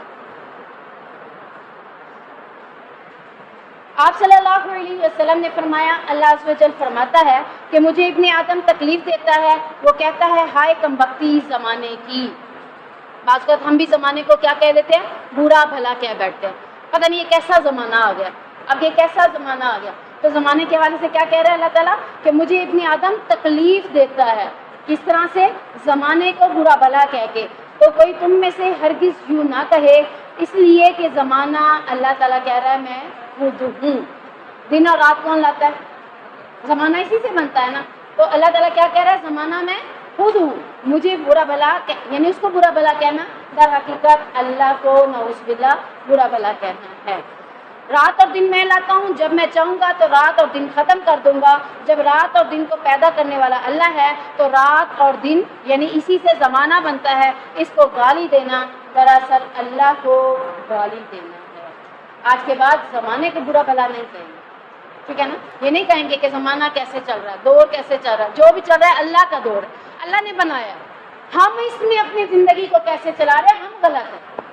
آپ صلی اللہ علیہ وسلم نے فرمایا، اللہ عز و جل فرماتا ہے کہ مجھے ابن آدم تکلیف دیتا ہے، وہ کہتا ہے ہائے کم بختی زمانے کی. بعض اوقات ہم بھی زمانے کو کیا کہہ دیتے ہیں؟ برا بھلا کہہ بیٹھتے ہیں. پتہ نہیں یہ کیسا زمانہ آ گیا، اب یہ کیسا زمانہ آ گیا. تو زمانے کے حوالے سے کیا کہہ رہا ہے اللہ تعالیٰ کہ مجھے ابن آدم تکلیف دیتا ہے. کس طرح سے؟ زمانے کو برا بھلا کہہ کے. تو کوئی تم میں سے ہرگز یوں نہ کہے، اس لیے کہ زمانہ اللہ تعالیٰ کہہ رہا ہے میں خود ہوں. دن اور رات کون لاتا ہے؟ زمانہ اسی سے بنتا ہے نا. تو اللہ تعالیٰ کیا کہہ رہا ہے؟ زمانہ میں خود ہوں. مجھے برا بھلا یعنی اس کو برا بھلا کہنا در حقیقت اللہ کو نعوذ باللہ برا بھلا کہنا ہے. رات اور دن میں لاتا ہوں، جب میں چاہوں گا تو رات اور دن ختم کر دوں گا. جب رات اور دن کو پیدا کرنے والا اللہ ہے تو رات اور دن یعنی اسی سے زمانہ بنتا ہے. اس کو گالی دینا دراصل اللہ کو گالی دینا ہے. آج کے بعد زمانے کو برا بھلا نہیں کہیں گے، ٹھیک ہے نا. یہ نہیں کہیں گے کہ زمانہ کیسے چل رہا ہے، دور کیسے چل رہا ہے. جو بھی چل رہا ہے اللہ کا دور ہے، اللہ نے بنایا. ہم اس میں اپنی زندگی کو کیسے چلا رہے ہیں، ہم غلط ہیں.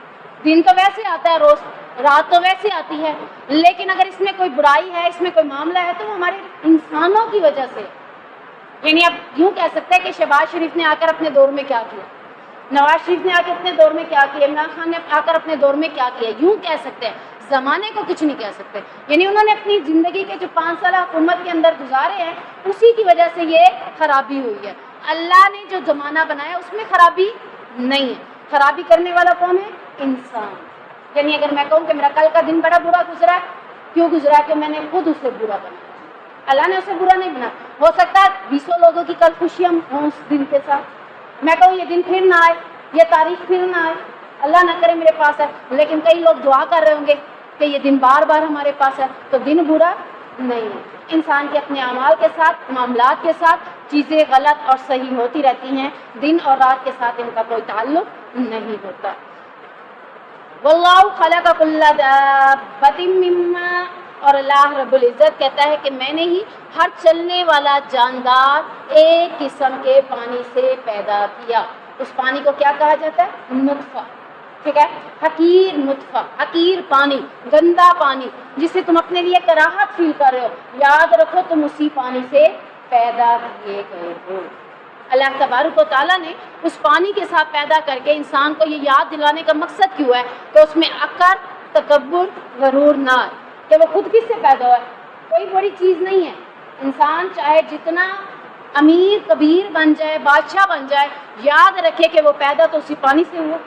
دن تو ویسے آتا ہے روز، رات تو ویسے آتی ہے، لیکن اگر اس میں کوئی برائی ہے، اس میں کوئی معاملہ ہے تو وہ ہمارے انسانوں کی وجہ سے. یعنی اب یوں کہہ سکتے ہیں کہ شہباز شریف نے آ کر اپنے دور میں کیا کیا؟ نواز شریف نے آ کے اپنے دور میں کیا کیا، عمران خان نے آ کر اپنے دور میں کیا کیا، یوں کہہ سکتے ہیں، زمانے کو کچھ نہیں کہہ سکتے. یعنی انہوں نے اپنی زندگی کے جو 5 سالہ حکومت کے اندر گزارے ہیں اسی کی وجہ سے یہ خرابی ہوئی ہے. اللہ نے جو زمانہ بنایا اس میں خرابی نہیں ہے. خرابی کرنے والا کون ہے؟ انسان. یعنی اگر میں کہوں کہ میرا کل کا دن بڑا برا گزرا ہے، کیوں گزرا ہے؟ کہ میں نے خود اسے برا بنایا. اللہ نے اسے برا نہیں بنا. ہو سکتا ہے 20 لوگوں کی کل خوشیاں ہوں اس دن کے ساتھ. میں کہوں یہ دن پھر نہ آئے، یہ تاریخ پھر نہ آئے، اللہ نہ کرے میرے پاس ہے، لیکن کئی لوگ دعا کر رہے ہوں گے کہ یہ دن بار بار ہمارے پاس ہے، تو دن برا نہیں ہے. انسان کے اپنے اعمال کے ساتھ، معاملات کے ساتھ چیزیں غلط اور صحیح ہوتی رہتی ہیں، دن اور رات کے ساتھ ان کا کوئی تعلق نہیں ہوتا. واللہ خلق کل دابۃ مما، اور اللہ رب العزت کہتا ہے کہ میں نے ہی ہر چلنے والا جاندار ایک قسم کے پانی سے پیدا کیا. اس پانی کو کیا کہا جاتا ہے؟ نطفہ. ٹھیک ہے، حقیر نطفہ، حقیر پانی، گندا پانی جسے تم اپنے لیے کراہت فیل کر رہے ہو، یاد رکھو تم اسی پانی سے پیدا کیے گئے ہو. اللہ تبارک و تعالیٰ نے اس پانی کے ساتھ پیدا کر کے انسان کو یہ یاد دلانے کا مقصد کیوں ہے کہ اس میں عقل، تکبر، غرور نہ آئے کہ وہ خود کس سے پیدا ہوا ہے. کوئی بڑی چیز نہیں ہے. انسان چاہے جتنا امیر کبیر بن جائے، بادشاہ بن جائے، یاد رکھے کہ وہ پیدا تو اسی پانی سے ہوا.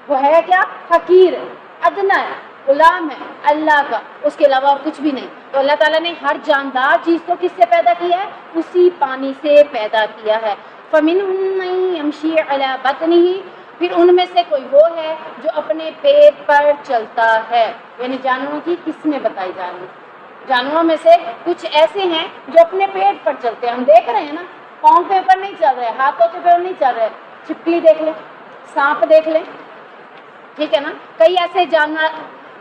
وہ ہے کیا؟ حقیر ہے، ادنا ہے، غلام ہے اللہ کا، اس کے علاوہ اور کچھ بھی نہیں. تو اللہ تعالیٰ نے ہر جاندار چیز کو کس سے پیدا کیا ہے؟ اسی پانی سے پیدا کیا ہے. فَمِنْهُم مَّن يَمْشِي عَلَىٰ بَطْنِهِ، پھر ان میں سے کوئی وہ ہے جو اپنے پیٹ پر چلتا ہے. یعنی جانوروں کی قسمیں بتائی جا رہی ہیں. جانوروں میں سے کچھ ایسے ہیں جو اپنے پیٹ پر چلتے ہیں. ہم دیکھ رہے ہیں نا، پاؤں کے اوپر نہیں چل رہے، ہاتھوں کے اوپر نہیں چل رہے. چھپکلی دیکھ لیں، سانپ دیکھ لیں، ٹھیک ہے نا. کئی ایسے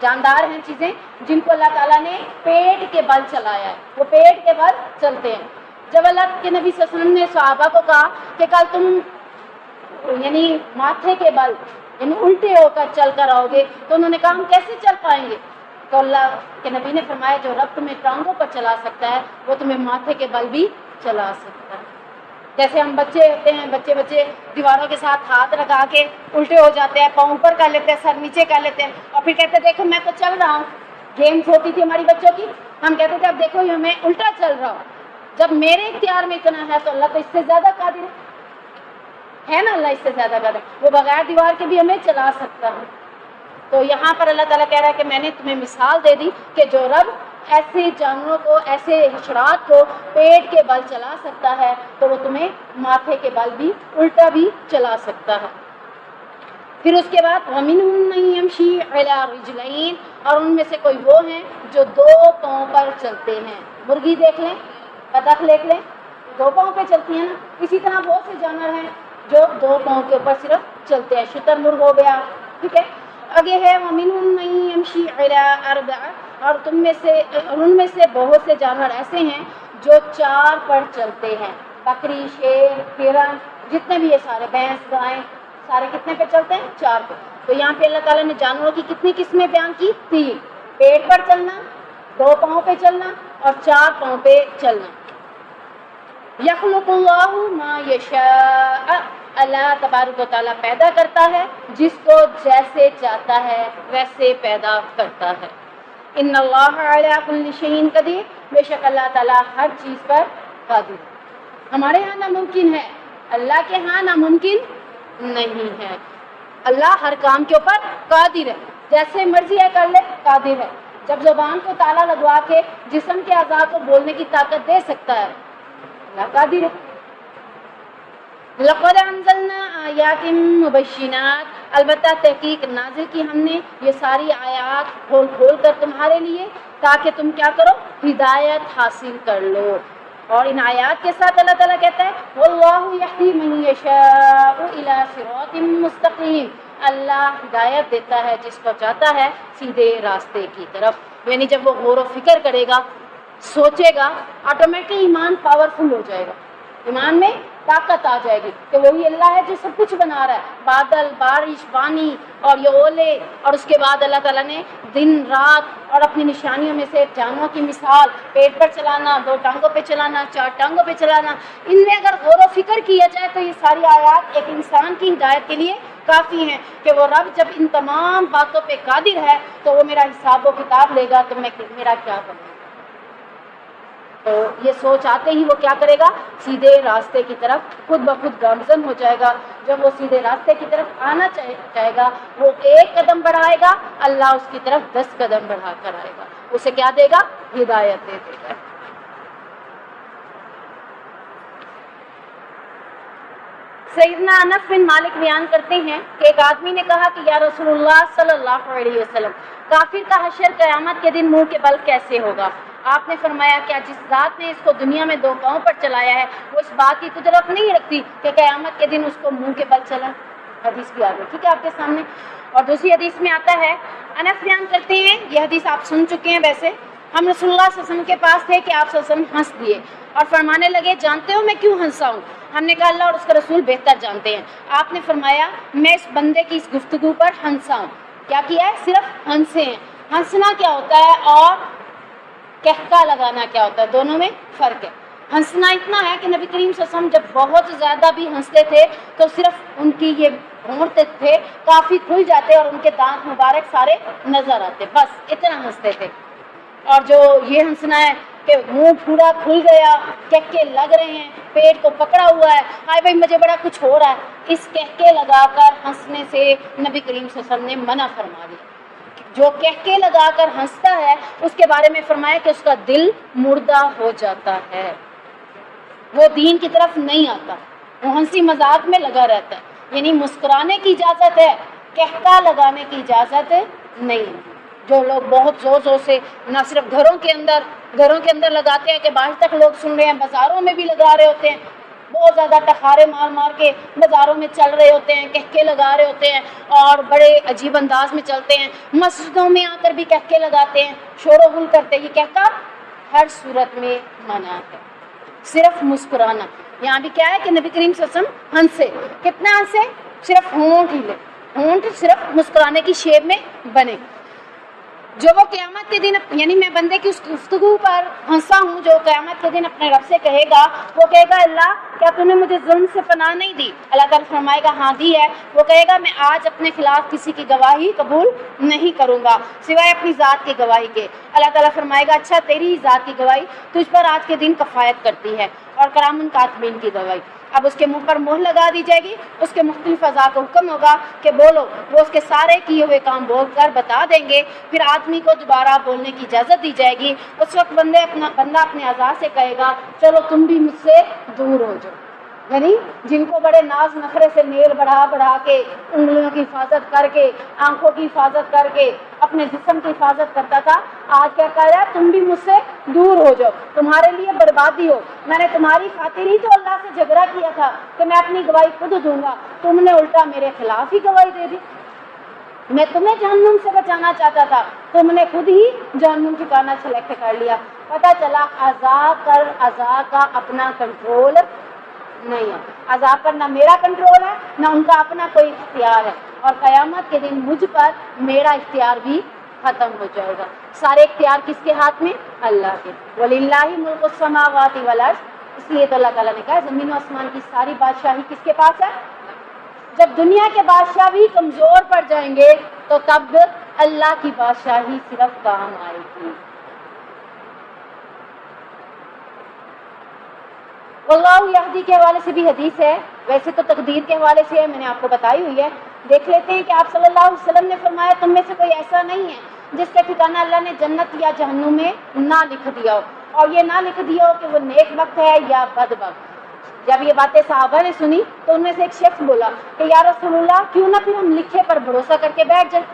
جاندار ہیں چیزیں جن کو اللہ تعالیٰ نے پیٹ کے بل چلایا ہے، وہ پیٹ کے بل چلتے ہیں. جب اللہ کے نبی صلی اللہ علیہ وسلم نے صحابہ کو کہا کہ کل تم یعنی ماتھے کے بل یعنی الٹے ہو کر چل کر آؤ گے، تو انہوں نے کہا ہم کیسے چل پائیں گے؟ تو اللہ کے نبی نے فرمایا جو رب تمہیں ٹانگوں پر چلا سکتا ہے وہ تمہیں ماتھے کے بل بھی چلا سکتا ہے. جیسے ہم بچے ہوتے ہیں، بچے دیواروں کے ساتھ ہاتھ لگا کے الٹے ہو جاتے ہیں، پاؤں اوپر کر لیتے ہیں، سر نیچے کر لیتے ہیں، اور پھر کہتے ہیں دیکھو میں تو چل رہا ہوں. گیمز ہوتی تھی ہماری بچوں کی، ہم کہتے تھے اب دیکھو یہ میں الٹا چل رہا ہوں. جب میرے اختیار میں اتنا ہے تو اللہ تو اس سے زیادہ قادر ہے نا. اللہ اس سے زیادہ قادر ہے، وہ بغیر دیوار کے بھی ہمیں چلا سکتا ہے. تو یہاں پر اللہ تعالیٰ کہہ رہا ہے کہ میں نے تمہیں مثال دے دی کہ جو رب ایسے جانوروں کو، ایسے حشرات کو پیٹ کے بل چلا سکتا ہے تو وہ تمہیں ماتھے کے بل بھی الٹا بھی چلا سکتا ہے. پھر اس کے بعد وَمِنْهُم مَّن يَمْشِي عَلَىٰ رِجْلَيْنِ، اور ان میں سے کوئی وہ ہیں جو 2 پاؤں پر چلتے ہیں. مرغی دیکھ لیں، بطخ دیکھ لیں، 2 پاؤں پہ چلتی ہیں نا. اسی طرح بہت سے جانور ہیں جو 2 پاؤں کے اوپر صرف چلتے ہیں. شتر مرغ ہو گیا، ٹھیک ہے. آگے ہے وَمِنْهُم مَّن يَمْشِي عَلَىٰ أَرْبَعٍ، اور ان میں سے بہت سے جانور ایسے ہیں جو 4 پر چلتے ہیں. بکری، شیر، ہرن، جتنے بھی یہ سارے، بھینس، گائیں، سارے کتنے پہ چلتے ہیں؟ 4 پہ. تو یہاں پہ اللہ تعالیٰ نے جانوروں کی کتنی قسمیں بیان کی؟ 3. پیٹ پر چلنا، 2 پاؤں پہ چلنا، اور 4 پاؤں پہ چلنا. يَخْلُقُ اللَّهُ مَا يَشَاءُ، اللہ تبارک و تعالیٰ پیدا کرتا ہے جس کو جیسے چاہتا ہے ویسے پیدا کرتا ہے. ان اللہ علی کل شیء قدیر، بے شک اللہ تعالیٰ ہر چیز پر قادر ہے. ہمارے ہاں ناممکن ہے، اللہ کے ہاں ناممکن نہیں ہے. اللہ ہر کام کے اوپر قادر ہے، جیسے مرضی ہے کر لے، قادر ہے. جب زبان کو تالا لگوا کے جسم کے اعضاء کو بولنے کی طاقت دے سکتا ہے، اللہ قادر ہے. لقد انزلنا آیات مبشرات، البتہ تحقیق نازل کی ہم نے یہ ساری آیات کھول کھول کر تمہارے لیے تاکہ تم کیا کرو؟ ہدایت حاصل کر لو. اور ان آیات کے ساتھ اللہ تعالیٰ کہتا ہے واللہ یہدی من یشاء الی صراط مستقیم، اللہ ہدایت دیتا ہے جس کو چاہتا ہے سیدھے راستے کی طرف. یعنی جب وہ غور و فکر کرے گا، سوچے گا، آٹومیٹکلی ایمان پاورفل ہو جائے گا. ایمان میں طاقت آ جائے گی کہ وہی اللہ ہے جو سب کچھ بنا رہا ہے، بادل، بارش، پانی اور یہ اولے، اور اس کے بعد اللہ تعالیٰ نے دن رات اور اپنی نشانیوں میں سے جانوروں کی مثال، پیٹ پر چلانا، 2 ٹانگوں پہ چلانا، 4 ٹانگوں پہ چلانا، ان میں اگر غور و فکر کیا جائے تو یہ ساری آیات ایک انسان کی ہدایت کے لیے کافی ہیں کہ وہ رب جب ان تمام باتوں پہ قادر ہے تو وہ میرا حساب و کتاب لے گا تو میرا کیا کروں۔ تو یہ سوچ آتے ہی وہ کیا کرے گا، سیدھے راستے کی طرف خود بخود گامزن ہو جائے گا۔ جب وہ سیدھے راستے کی طرف آنا چاہے گا، وہ 1 قدم بڑھائے گا، اللہ اس کی طرف 10 قدم بڑھا کر آئے گا، اسے کیا دے گا، ہدایت دے گا۔ سیدنا انس بن مالک بیان کرتے ہیں کہ ایک آدمی نے کہا کہ یا رسول اللہ صلی اللہ علیہ وسلم، کافر کا حشر قیامت کے دن منہ کے بل کیسے ہوگا؟ آپ نے فرمایا کیا جس ذات نے اس کو دنیا میں 2 پاؤں پر چلایا ہے وہ اس بات کی قدرت نہیں رکھتی کہ قیامت کے دن اس کو منہ کے بل چلائے؟ حدیث بھی آ گئی، ٹھیک ہے آپ کے سامنے۔ اور دوسری حدیث میں آتا ہے، انس بیان کرتے ہیں، یہ حدیث آپ سن چکے ہیں ویسے، ہم رسول اللہ صلی اللہ علیہ وسلم کے پاس تھے کہ آپ صلی اللہ علیہ وسلم ہنس دیے اور فرمانے لگے جانتے ہو میں کیوں ہنسا ہوں؟ ہم نے کہا اللہ اور اس کا رسول بہتر جانتے ہیں۔ آپ نے فرمایا میں اس بندے کی اس گفتگو پر ہنسا ہوں۔ کیا کیا ہے؟ صرف ہنسے ہیں۔ ہنسنا کیا ہوتا ہے اور کہکا لگانا کیا ہوتا ہے، دونوں میں فرق ہے۔ ہنسنا اتنا ہے کہ نبی کریم صلی اللہ علیہ وسلم جب بہت زیادہ بھی ہنستے تھے تو صرف ان کی یہ ہونٹ تھے کافی کھل جاتے اور ان کے دانت مبارک سارے نظر آتے، بس اتنا ہنستے تھے۔ اور جو یہ ہنسنا ہے کہ منہ پورا کھل گیا، کہکے لگ رہے ہیں، پیٹ کو پکڑا ہوا ہے، ہائے بھائی مجھے بڑا کچھ ہو رہا ہے، اس کہکے لگا کر ہنسنے سے نبی کریم صلی اللہ علیہ وسلم نے منع فرما دیا۔ جو کہکے لگا کر ہنستا ہے اس کے بارے میں فرمایا کہ اس کا دل مردہ ہو جاتا ہے، وہ دین کی طرف نہیں آتا، وہ ہنسی مذاق میں لگا رہتا ہے۔ یعنی مسکرانے کی اجازت ہے، کہکا لگانے کی اجازت نہیں ہے۔ جو لوگ بہت زور زور سے نہ صرف گھروں کے اندر لگاتے ہیں کہ باہر تک لوگ سن رہے ہیں، بازاروں میں بھی لگا رہے ہوتے ہیں، بہت زیادہ ٹخارے مار مار کے بازاروں میں چل رہے ہوتے ہیں، کہکے لگا رہے ہوتے ہیں اور بڑے عجیب انداز میں چلتے ہیں، مسجدوں میں آ کر بھی کہکے لگاتے ہیں، شور و غل کرتے ہیں۔ یہ کہکا ہر صورت میں منع ہے، صرف مسکرانا۔ یہاں بھی کیا ہے کہ نبی کریم صلی اللہ علیہ وسلم ہنسے، کتنا ہنسے؟ صرف ہونٹ ہلے، ہونٹ صرف مسکرانے کی شیپ میں بنے۔ جو وہ قیامت کے دن، یعنی میں بندے کی اس گفتگو پر ہنسا ہوں جو قیامت کے دن اپنے رب سے کہے گا، وہ کہے گا اللہ کیا تو نے مجھے ظلم سے پناہ نہیں دی؟ اللہ تعالیٰ فرمائے گا ہاں دی ہے۔ وہ کہے گا میں آج اپنے خلاف کسی کی گواہی قبول نہیں کروں گا سوائے اپنی ذات کی گواہی کے۔ اللہ تعالیٰ فرمائے گا اچھا تیری ذات کی گواہی تجھ پر آج کے دن کفایت کرتی ہے، اور کرام کاتبین کی گواہی۔ اب اس کے منہ پر مہر لگا دی جائے گی، اس کے مختلف اعضاء کو حکم ہوگا کہ بولو، وہ اس کے سارے کیے ہوئے کام بول کر بتا دیں گے، پھر آدمی کو دوبارہ بولنے کی اجازت دی جائے گی۔ اس وقت بندہ اپنے اعضاء سے کہے گا چلو تم بھی مجھ سے دور ہو جاؤ۔ یعنی جن کو بڑے ناز نخرے سے نیل بڑھا کے، انگلیوں کی حفاظت کر کے، آنکھوں کی حفاظت کر کے، اپنے جسم کی حفاظت کرتا تھا، آج کیا کہہ رہا ہے تم بھی مجھ سے دور ہو جاؤ، تمہارے لیے بربادی ہو۔ میں نے تمہاری خاطر ہی تو اللہ سے جھگڑا کیا تھا کہ میں اپنی گواہی خود دوں گا، تم نے الٹا میرے خلاف ہی گواہی دے دی۔ میں تمہیں جہنم سے بچانا چاہتا تھا، تم نے خود ہی جہنم ٹھکانہ سلیکٹ کر لیا۔ پتہ چلا اعضاء کا اپنا کنٹرول نہیں ہے، اعضاء پر نہ میرا کنٹرول ہے نہ ان کا اپنا کوئی اختیار ہے، اور قیامت کے دن مجھ پر میرا اختیار بھی ختم ہو جائے گا۔ سارے اختیار کس کے ہاتھ میں؟ اللہ کے۔ وَلِلَّهِ مُلْكُ السَّمَاوَاتِ وَالْأَرْضِ، اس لیے تو اللہ تعالیٰ نے کہا زمین و آسمان کی ساری بادشاہی کس کے پاس ہے؟ جب دنیا کے بادشاہ بھی کمزور پڑ جائیں گے تو تب اللہ کی بادشاہی صرف کام آئے گی۔ واللہ یہدی کے حوالے سے بھی حدیث ہے، ویسے تو تقدیر کے حوالے سے ہے، میں نے آپ کو بتائی ہوئی ہے۔ دیکھ لیتے ہیں کہ آپ صلی اللہ علیہ وسلم نے فرمایا تم میں سے کوئی ایسا نہیں ہے جس کا ٹھکانہ اللہ نے جنت یا جہنم میں نہ لکھ دیا ہو، اور یہ نہ لکھ دیا ہو کہ وہ نیک وقت ہے یا بد وقت۔ جب یہ باتیں صحابہ نے سنی تو ان میں سے ایک شخص بولا کہ یا رسول اللہ کیوں نہ پھر ہم لکھے پر بھروسہ کر کے بیٹھ جائیں،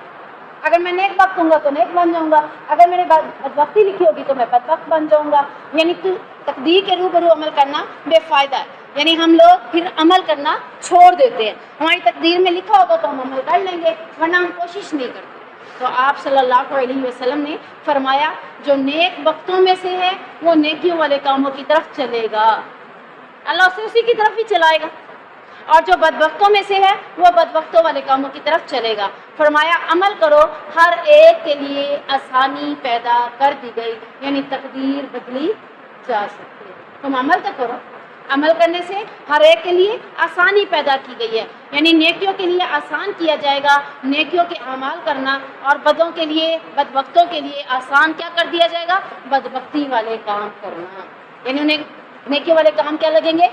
اگر میں نیک وقت ہوں گا تو نیک بن جاؤں گا، اگر میرے بدبختی لکھی ہوگی تو میں بدبخت بن جاؤں گا۔ یعنی تقدیر کے روبرو عمل کرنا بے فائدہ ہے، یعنی ہم لوگ پھر عمل کرنا چھوڑ دیتے ہیں، ہماری تقدیر میں لکھا ہوگا تو ہم عمل کر لیں گے ورنہ ہم کوشش نہیں کرتے۔ تو آپ صلی اللہ علیہ وسلم نے فرمایا جو نیک وقتوں میں سے ہے وہ نیکیوں والے کاموں کی طرف چلے گا، اللہ اسے اسی کی طرف ہی چلائے گا، اور جو بدبختوں میں سے ہے وہ بدبختوں والے کاموں کی طرف چلے گا۔ فرمایا عمل کرو، ہر ایک کے لیے آسانی پیدا کر دی گئی، یعنی تقدیر بدلی جا سکتی ہے۔ تم عمل تو کرو، عمل کرنے سے ہر ایک کے لیے آسانی پیدا کی گئی ہے، یعنی نیکیوں کے لیے آسان کیا جائے گا نیکیوں کے اعمال کرنا، اور بدوں کے لیے، بدبختوں کے لیے آسان کیا کر دیا جائے گا؟ بدبختی والے کام کرنا، یعنی انہیں نیکی والے کام کیا لگیں گے؟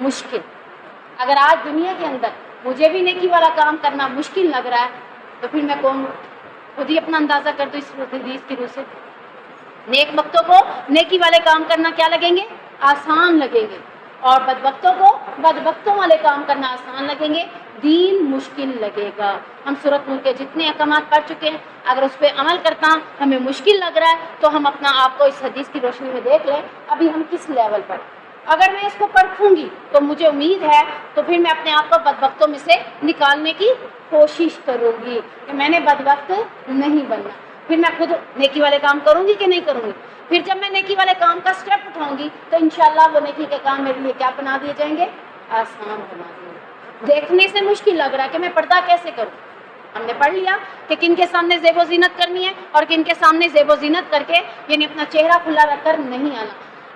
مشکل۔ اگر آج دنیا کے اندر مجھے بھی نیکی والا کام کرنا مشکل لگ رہا ہے تو پھر میں کون ہوں؟ خود ہی اپنا اندازہ کر دو اس حدیث کی روح سے۔ نیک وقتوں کو نیکی والے کام کرنا کیا لگیں گے؟ آسان لگیں گے، اور بدبختوں کو بدبختوں والے کام کرنا آسان لگیں گے، دین مشکل لگے گا۔ ہم سورۃ نور کے جتنے احکامات پڑھ چکے ہیں، اگر اس پہ عمل کرتا ہمیں مشکل لگ رہا ہے تو ہم اپنا آپ کو اس حدیث کی روشنی میں دیکھ لیں ابھی ہم کس لیول پر۔ اگر میں اس کو پرکھوں گی تو مجھے امید ہے تو پھر میں اپنے آپ کو بدبختوں میں سے نکالنے کی کوشش کروں گی کہ میں نے بدبخت نہیں بننا، پھر میں خود نیکی والے کام کروں گی کہ نہیں کروں گی۔ پھر جب میں نیکی والے کام کا سٹیپ اٹھاؤں گی تو انشاءاللہ وہ نیکی کے کام میرے لیے کیا بنا دیے جائیں گے؟ آسان بنا دیے گے۔ دیکھنے سے مشکل لگ رہا ہے کہ میں پردہ کیسے کروں، ہم نے پڑھ لیا کہ کن کے سامنے زیب و زینت کرنی ہے اور کن کے سامنے زیب و زینت کر کے یعنی اپنا چہرہ کھلا رکھ کر نہیں آنا۔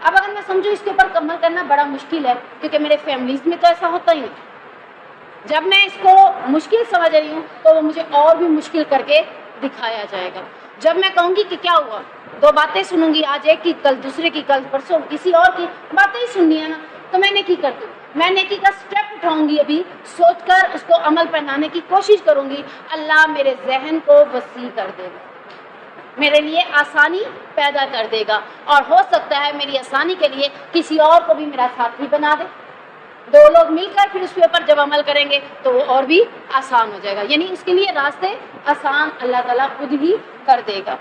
اب اگر میں سمجھوں اس کے اوپر عمل کرنا بڑا مشکل ہے کیونکہ میرے فیملیز میں تو ایسا ہوتا ہی نہیں، جب میں اس کو مشکل سمجھ رہی ہوں تو وہ مجھے اور بھی مشکل کر کے دکھایا جائے گا۔ جب میں کہوں گی کہ کیا ہوا، دو باتیں سنوں گی، آج ایک کی، کل دوسرے کی، کل پرسوں کسی اور کی باتیں ہی سننی ہے نا، تو میں نیکی کر دوں، میں نیکی کا سٹیپ اٹھاؤں گی، ابھی سوچ کر اس کو عمل پر لانے کی کوشش کروں گی، اللہ میرے ذہن کو وسیع کر دے گا، میرے لیے آسانی پیدا کر دے گا، اور ہو سکتا ہے میری آسانی کے لیے کسی اور کو بھی میرا ساتھی بنا دے، دو لوگ مل کر پھر اس کے اوپر جب عمل کریں گے تو وہ اور بھی آسان ہو جائے گا، یعنی اس کے لیے راستے آسان اللہ تعالیٰ خود ہی کر دے گا۔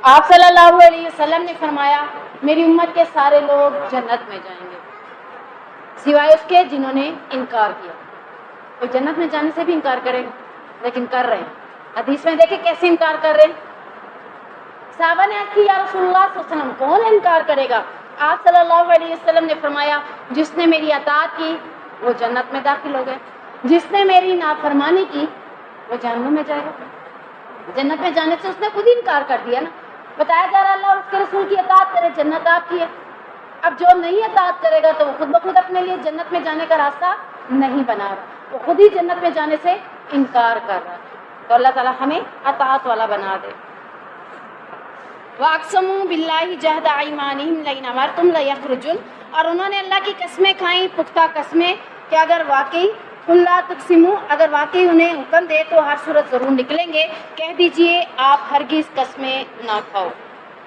آپ صلی اللہ علیہ وسلم نے فرمایا میری امت کے سارے لوگ جنت میں جائیں گے سوائے اس کے جنہوں نے انکار کیا۔ وہ جنت میں جانے سے بھی انکار کریں لیکن کر رہے ہیں، حدیث میں دیکھیں کیسے انکار کر رہے ہیں۔ صحابہ نے عرض کی یا رسول اللہ صلی اللہ علیہ وسلم کون انکار کرے گا؟ آپ صلی اللہ علیہ وسلم نے فرمایا جس نے میری اطاعت کی وہ جنت میں داخل ہو گئے، جس نے میری نافرمانی کی وہ جہنم میں جائے گا۔ جنت میں جانے سے اس نے خود ہی انکار کر دیا نا، بتایا جا رہا اللہ اور اس کے رسول کی اطاعت کرے جنت آپ کی ہے۔ اب جو نہیں اطاعت کرے گا تو وہ خود بخود اپنے لیے جنت میں جانے کا راستہ نہیں بنا رہا، وہ خود ہی جنت میں جانے سے انکار کر رہا ہے۔ تو اللہ تعالیٰ ہمیں اطاعت والا بنا دے۔ وَأَقْسَمُوا بِاللَّهِ جَهْدَ أَيْمَانِهِمْ لَئِنْ أَمَرْتُمْ لَيَخْرُجُنَّ، اور انہوں نے اللہ کی قسمیں کھائیں، پختہ قسمیں کہ اگر واقعی قُل لَا تُقْسِمُوا، اگر واقعی انہیں حکم دے تو ہر صورت ضرور نکلیں گے، کہہ دیجئے آپ ہرگز قسمیں نہ کھاؤ۔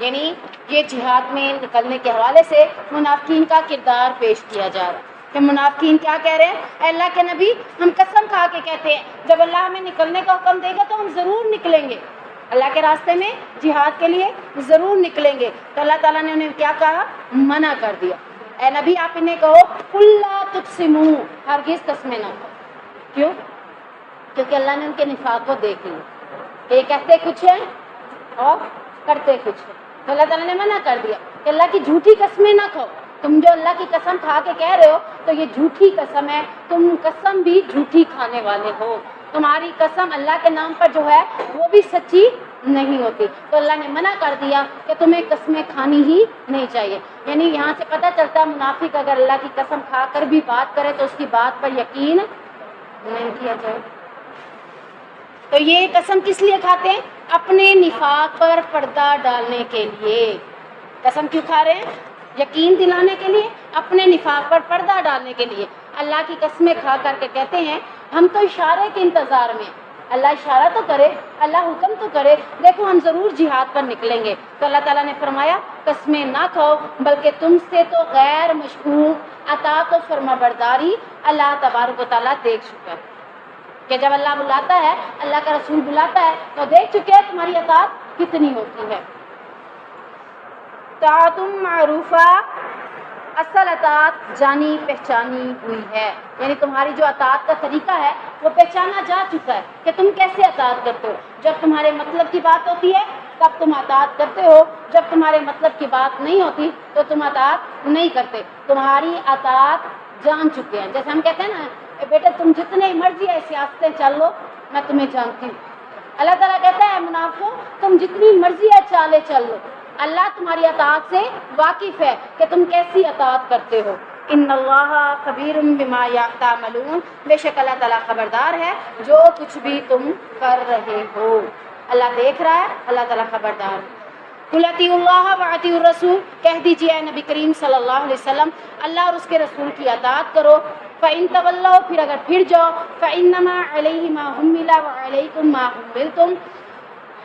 یعنی یہ جہاد میں نکلنے کے حوالے سے منافقین کا کردار پیش کیا جا رہا ہے کہ منافقین کیا کہہ رہے ہیں؟ اے اللہ کے نبی ہم قسم کھا کے کہتے ہیں جب اللہ ہمیں نکلنے کا حکم دے گا تو ہم ضرور نکلیں گے، اللہ کے راستے میں جہاد کے لیے ضرور نکلیں گے۔ تو اللہ تعالیٰ نے انہیں کیا کہا؟ منع کر دیا، اے نبی آپ انہیں کہو قُل لَا تُقْسِمُوا، ہرگز قسمیں نہ کھاؤ۔ کیوں؟ کیونکہ اللہ نے ان کے نفاق کو دیکھ لیا کہ یہ کہتے کچھ ہیں اور کرتے کچھ ہیں، تو اللہ تعالیٰ نے منع کر دیا کہ اللہ کی جھوٹی قسمیں نہ کھاؤ۔ تم جو اللہ کی قسم کھا کے کہہ رہے ہو تو یہ جھوٹی قسم ہے، تم قسم بھی جھوٹی کھانے والے ہو، تمہاری قسم اللہ کے نام پر جو ہے وہ بھی سچی نہیں ہوتی۔ تو اللہ نے منع کر دیا کہ تمہیں قسمیں کھانی ہی نہیں چاہیے۔ یعنی یہاں سے پتہ چلتا ہے منافق اگر اللہ کی قسم کھا کر بھی بات کرے تو اس کی بات پر یقین نہیں کیا جائے۔ تو یہ قسم کس لیے کھاتے ہیں؟ اپنے نفاق پر پردہ ڈالنے کے لیے۔ قسم کیوں کھا رہے ہیں؟ یقین دلانے کے لیے، اپنے نفاق پر پردہ ڈالنے کے لیے۔ اللہ کی قسمیں کھا کر کے کہتے ہیں ہم تو اشارے کے انتظار میں، اللہ اشارہ تو کرے، اللہ حکم تو کرے، دیکھو ہم ضرور جہاد پر نکلیں گے۔ تو اللہ تعالیٰ نے فرمایا قسمیں نہ کھاؤ، بلکہ تم سے تو غیر مشکوک اطاعت و فرما برداری اللہ تبارک و تعالیٰ دیکھ چکا ہے کہ جب اللہ بلاتا ہے، اللہ کا رسول بلاتا ہے تو دیکھ چکے ہیں تمہاری اطاعت کتنی ہوتی ہے۔ طاعت معروفہ، اصل اطاعت جانی پہچانی ہوئی ہے، یعنی تمہاری جو اطاعت کا طریقہ ہے وہ پہچانا جا چکا ہے کہ تم کیسے اطاعت کرتے ہو۔ جب تمہارے مطلب کی بات ہوتی ہے تب تم اطاعت کرتے ہو، جب تمہارے مطلب کی بات نہیں ہوتی تو تم اطاعت نہیں کرتے۔ تمہاری اطاعت جان چکے ہیں. جیسے ہم کہتے ہیں نا بیٹا تم جتنے مرضی ایسی آستیں چل لو میں تمہیں جانتی ہوں. اللہ تعالیٰ کہتا ہے منافقوں تم جتنی مرضی ہے چالیں چل لو, اللہ تمہاری اطاعت سے واقف ہے کہ تم کیسی اطاعت کرتے ہو. ان اللہ خبیر بما تعملون, بے شک اللہ تعالیٰ خبردار ہے جو کچھ بھی تم کر رہے ہو. اللہ دیکھ رہا ہے, اللہ تعالیٰ خبردار ہے. قل اطیعوا اللہ واطیعوا الرسول, کہہ دیجیے اے نبی کریم صلی اللہ علیہ وسلم اللہ اور اس کے رسول کی اطاعت کرو. فإن تولوا, پھر اگر پھر جاؤ, فإنما علیہ ما حمل وعلیکم ما حملتم,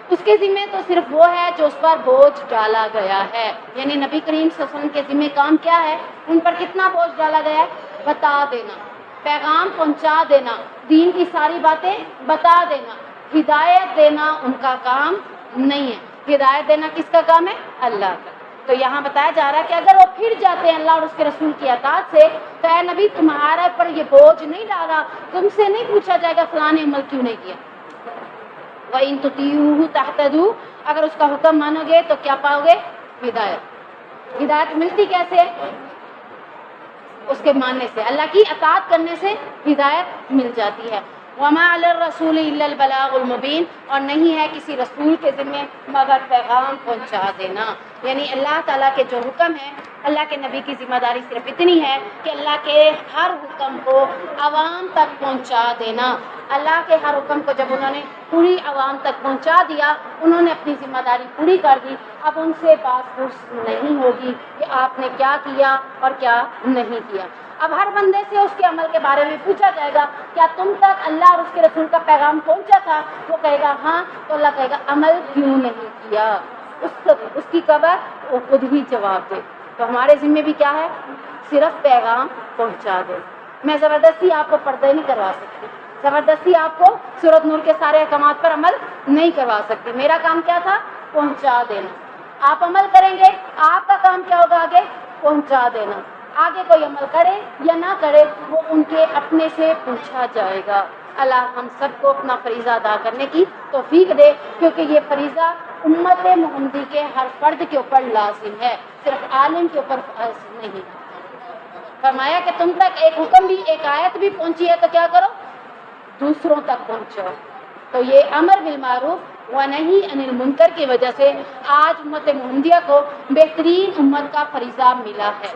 اس کے ذمہ تو صرف وہ ہے جو اس پر بوجھ ڈالا گیا ہے. یعنی نبی کریم صلی اللہ علیہ وسلم کے ذمہ کام کیا ہے, ان پر کتنا بوجھ ڈالا گیا ہے, بتا دینا, پیغام پہنچا دینا, دین کی ساری باتیں بتا دینا. ہدایت دینا ان کا کام نہیں ہے, ہدایت دینا کس کا کام ہے, اللہ کا. تو یہاں بتایا جا رہا ہے کہ اگر وہ پھر جاتے ہیں اللہ اور اس کے رسول کی اطاعت سے تو اے نبی تمہارے پر یہ بوجھ نہیں ڈالا, تم سے نہیں پوچھا جائے گا فلاں نے عمل کیوں نہیں کیا. وَإِن تُطِيعُوهُ تَهْتَدُوا, اگر اس کا حکم مانو گے تو کیا پاؤ گے, ہدایت. ہدایت ملتی کیسے, اس کے ماننے سے, اللہ کی اطاعت کرنے سے ہدایت مل جاتی ہے. وَمَا عَلَى الرَّسُولِ إِلَّا الْبَلَاغُ الْمُبِينُ, اور نہیں ہے کسی رسول کے ذمہ مگر پیغام پہنچا دینا. یعنی اللہ تعالیٰ کے جو حکم ہے, اللہ کے نبی کی ذمہ داری صرف اتنی ہے کہ اللہ کے ہر حکم کو عوام تک پہنچا دینا. اللہ کے ہر حکم کو جب انہوں نے پوری عوام تک پہنچا دیا, انہوں نے اپنی ذمہ داری پوری کر دی. اب ان سے بات پرس نہیں ہوگی کہ آپ نے کیا کیا اور کیا نہیں کیا. اب ہر بندے سے اس کے عمل کے بارے میں پوچھا جائے گا, کیا تم تک اللہ اور اس کے رسول کا پیغام پہنچا تھا؟ وہ کہے گا ہاں, تو اللہ کہے گا عمل کیوں نہیں کیا. اس کی قبر وہ خود ہی جواب دے. تو ہمارے ذمہ بھی کیا ہے, صرف پیغام پہنچا دے. میں زبردستی آپ کو پردہ نہیں کروا سکتی, زبردستی آپ کو سورۃ نور کے سارے احکامات پر عمل نہیں کروا سکتی. میرا کام کیا تھا, پہنچا دینا. آپ عمل کریں گے, آپ کا کام کیا ہوگا, آگے پہنچا دینا. آگے کوئی عمل کرے یا نہ کرے وہ ان کے اپنے سے پوچھا جائے گا. اللہ ہم سب کو اپنا فریضہ ادا کرنے کی توفیق دے, کیونکہ یہ فریضہ امت محمدی کے ہر فرد کے اوپر لازم ہے, صرف عالم کے اوپر فرض نہیں. فرمایا کہ تم تک ایک حکم بھی, ایک آیت بھی پہنچی ہے تو کیا کرو, دوسروں تک پہنچو. تو یہ امر بالمعروف و نہی عن المنکر کی وجہ سے آج امت محمدیہ کو بہترین امت کا فریضہ ملا ہے.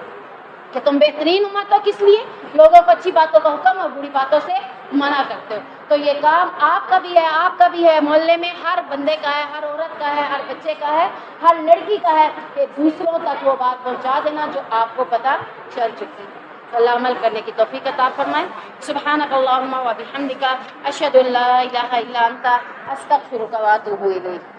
کہ تم بہترین امت ہو, کس لیے, لوگوں کو اچھی باتوں کا حکم اور بری باتوں سے منع کرتے ہو. تو یہ کام آپ کا بھی ہے, آپ کا بھی ہے, محلے میں ہر بندے کا ہے, ہر عورت کا ہے, ہر بچے کا ہے, ہر لڑکی کا ہے کہ دوسروں تک وہ بات پہنچا دینا جو آپ کو پتہ چل چکی ہے. اللہ عمل کرنے کی توفیق عطا فرمائے. سبحانک اللہم و بحمدک, اشہد ان لا الہ الا انت, استغفرک و اتوب الیک.